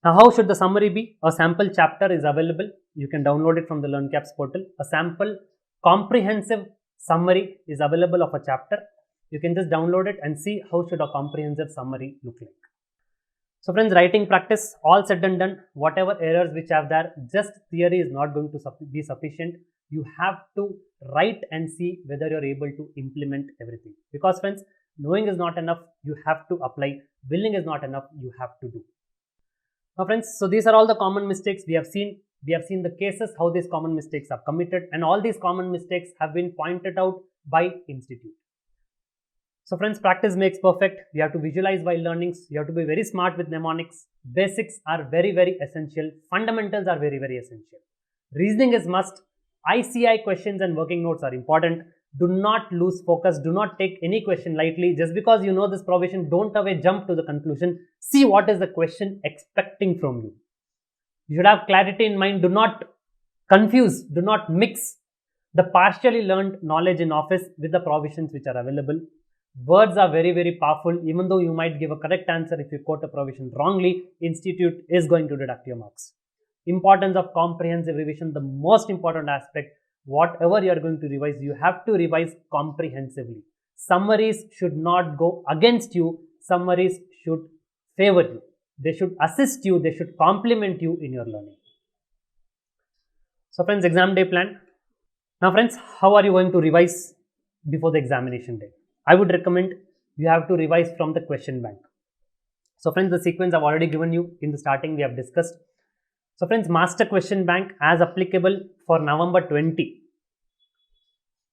Now, how should the summary be? A sample chapter is available. You can download it from the LearnCaps portal. A sample comprehensive summary is available of a chapter. You can just download it and see how should a comprehensive summary look like. So friends, writing practice, all said and done, whatever errors which are there, just theory is not going to be sufficient. You have to write and see whether you are able to implement everything. Because friends, knowing is not enough, you have to apply. Willing is not enough, you have to do. Now friends, so these are all the common mistakes we have seen. We have seen the cases how these common mistakes are committed, and all these common mistakes have been pointed out by institute. So friends, practice makes perfect. You have to visualize while learning. You have to be very smart with mnemonics. Basics are very, very essential. Fundamentals are very, very essential. Reasoning is must. ICI questions and working notes are important. Do not lose focus. Do not take any question lightly. Just because you know this provision, don't away jump to the conclusion. See what is the question expecting from you. You should have clarity in mind. Do not confuse. Do not mix the partially learned knowledge in office with the provisions which are available. Words are very, very powerful. Even though you might give a correct answer, if you quote a provision wrongly, institute is going to deduct your marks. Importance of comprehensive revision, the most important aspect. Whatever you are going to revise, you have to revise comprehensively. Summaries should not go against you. Summaries should favor you. They should assist you. They should complement you in your learning. So friends, exam day plan. Now friends, how are you going to revise before the examination day? I would recommend you have to revise from the question bank. So friends, the sequence I've already given you in the starting we have discussed. So friends, master question bank as applicable for November 20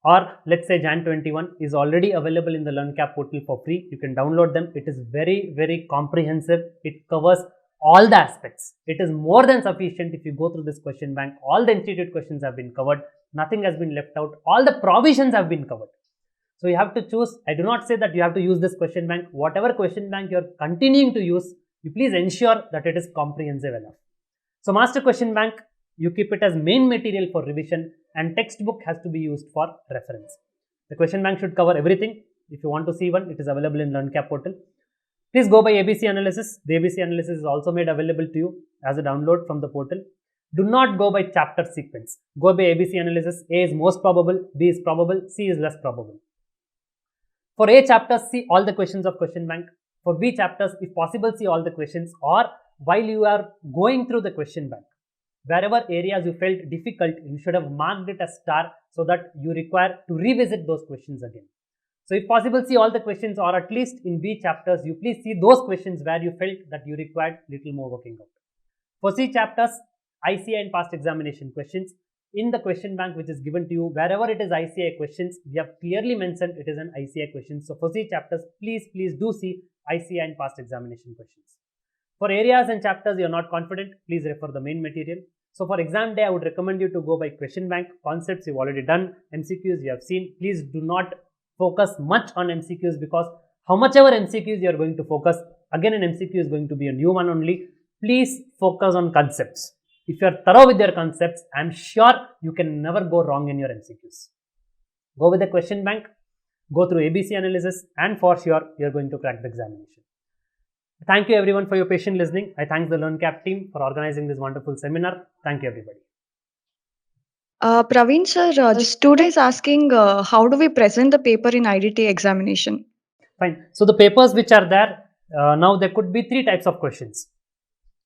or let's say Jan 21 is already available in the LearnCap portal for free. You can download them. It is very, very comprehensive. It covers all the aspects. It is more than sufficient if you go through this question bank. All the institute questions have been covered. Nothing has been left out. All the provisions have been covered. So you have to choose. I do not say that you have to use this question bank. Whatever question bank you are continuing to use, you please ensure that it is comprehensive enough. So master question bank, you keep it as main material for revision and textbook has to be used for reference. The question bank should cover everything. If you want to see one, it is available in LearnCap portal. Please go by ABC analysis. The ABC analysis is also made available to you as a download from the portal. Do not go by chapter sequence. Go by ABC analysis. A is most probable, B is probable, C is less probable. For A chapters, see all the questions of question bank. For B chapters, if possible, see all the questions, or while you are going through the question bank, wherever areas you felt difficult, you should have marked it as star so that you require to revisit those questions again. So if possible, see all the questions, or at least in B chapters, you please see those questions where you felt that you required little more working out. For C chapters, ICI and past examination questions. In the question bank which is given to you, wherever it is ICI questions, we have clearly mentioned it is an ICI question. So for C chapters, please do see ICI and past examination questions. For areas and chapters you are not confident, please refer the main material. So for exam day, I would recommend you to go by question bank. Concepts you've already done, MCQs you have seen. Please do not focus much on MCQs, because how much ever MCQs you are going to focus, again an MCQ is going to be a new one only. Please focus on concepts. If you are thorough with your concepts, I am sure you can never go wrong in your MCQs. Go with the question bank. go through ABC analysis, and for sure, you're going to crack the examination. Thank you everyone for your patient listening. I thank the LearnCap team for organizing this wonderful seminar. Thank you everybody. Praveen sir, the student is asking how do we present the paper in IDT examination? Fine. So the papers which are there, now there could be three types of questions.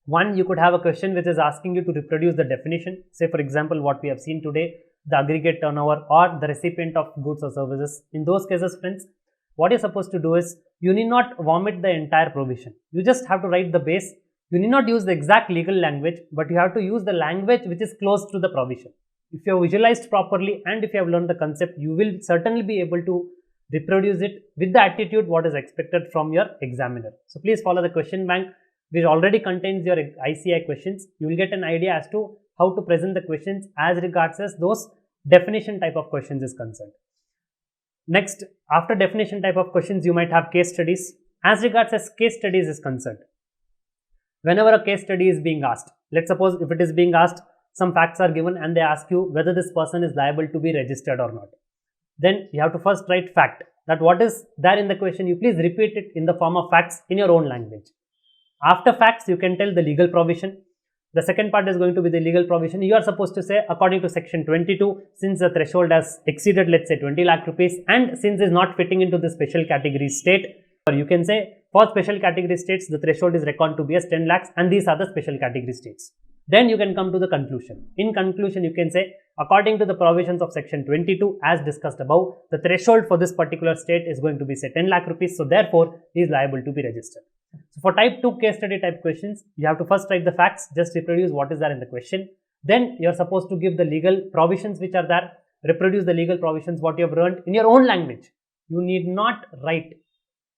One, you could have a question which is asking you to reproduce the definition. Say for example, what we have seen today, the aggregate turnover or the recipient of goods or services. In those cases, friends, what you're supposed to do is, you need not vomit the entire provision. You just have to write the base. You need not use the exact legal language, but you have to use the language which is close to the provision. If you have visualized properly and if you have learned the concept, you will certainly be able to reproduce it with the attitude what is expected from your examiner. So please follow the question bank which already contains your ICI questions. You will get an idea as to how to present the questions as regards as those definition type of questions is concerned. Next, after definition type of questions, you might have case studies. As regards as case studies is concerned, whenever a case study is being asked, let's suppose if it is being asked, some facts are given and they ask you whether this person is liable to be registered or not. Then you have to first write fact, that what is there in the question, you please repeat it in the form of facts in your own language. After facts, you can tell the legal provision. The second part is going to be the legal provision. You are supposed to say, according to section 22, since the threshold has exceeded, let's say 20 lakh rupees, and since is not fitting into the special category state, or you can say, for special category states, the threshold is reckoned to be as 10 lakhs, and these are the special category states. Then you can come to the conclusion. In conclusion, you can say, according to the provisions of section 22, as discussed above, the threshold for this particular state is going to be say 10 lakh rupees, so therefore, he is liable to be registered. So for type 2 case study type questions, you have to first write the facts, just reproduce what is there in the question. Then you are supposed to give the legal provisions which are there, reproduce the legal provisions what you have learned in your own language. You need not write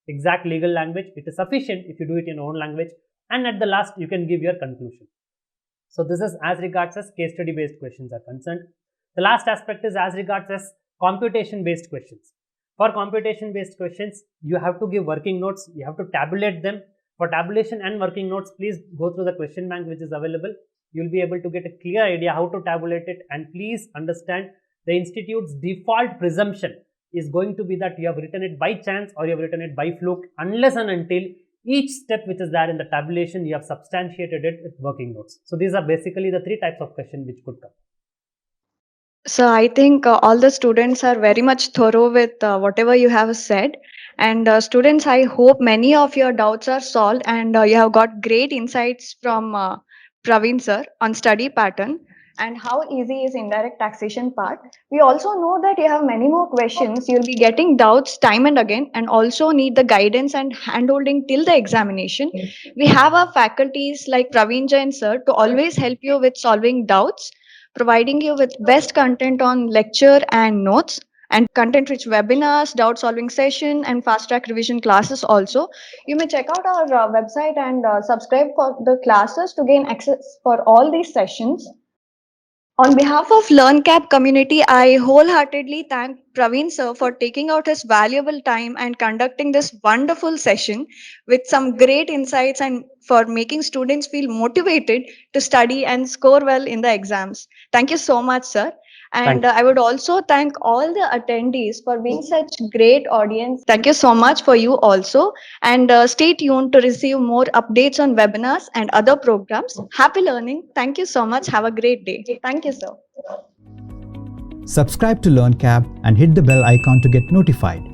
exact legal language. It is sufficient if you do it in your own language. And at the last, you can give your conclusion. So this is as regards as case study based questions are concerned. The last aspect is as regards as computation based questions. For computation based questions, you have to give working notes, you have to tabulate them. For tabulation and working notes, please go through the question bank which is available. You will be able to get a clear idea how to tabulate it, and please understand the institute's default presumption is going to be that you have written it by chance or you have written it by fluke, unless and until each step which is there in the tabulation you have substantiated it with working notes. So these are basically the three types of questions which could come. So I think all the students are very much thorough with whatever you have said. And students, I hope many of your doubts are solved and you have got great insights from Praveen sir on study pattern and how easy is indirect taxation part. We also know that you have many more questions. You'll be getting doubts time and again, and also need the guidance and handholding till the examination. We have our faculties like Praveen Jain sir to always help you with solving doubts, providing you with best content on lecture and notes, and content rich webinars, doubt solving session, and fast track revision classes also. You may check out our website and subscribe for the classes to gain access for all these sessions. On behalf of LearnCap community, I wholeheartedly thank Praveen sir for taking out his valuable time and conducting this wonderful session with some great insights and for making students feel motivated to study and score well in the exams. Thank you so much, sir. And I would also thank all the attendees for being such great audience. Thank you so much for you also. And stay tuned to receive more updates on webinars and other programs. Happy learning. Thank you so much. Have a great day. Thank you, sir. Subscribe to LearnCap and hit the bell icon to get notified.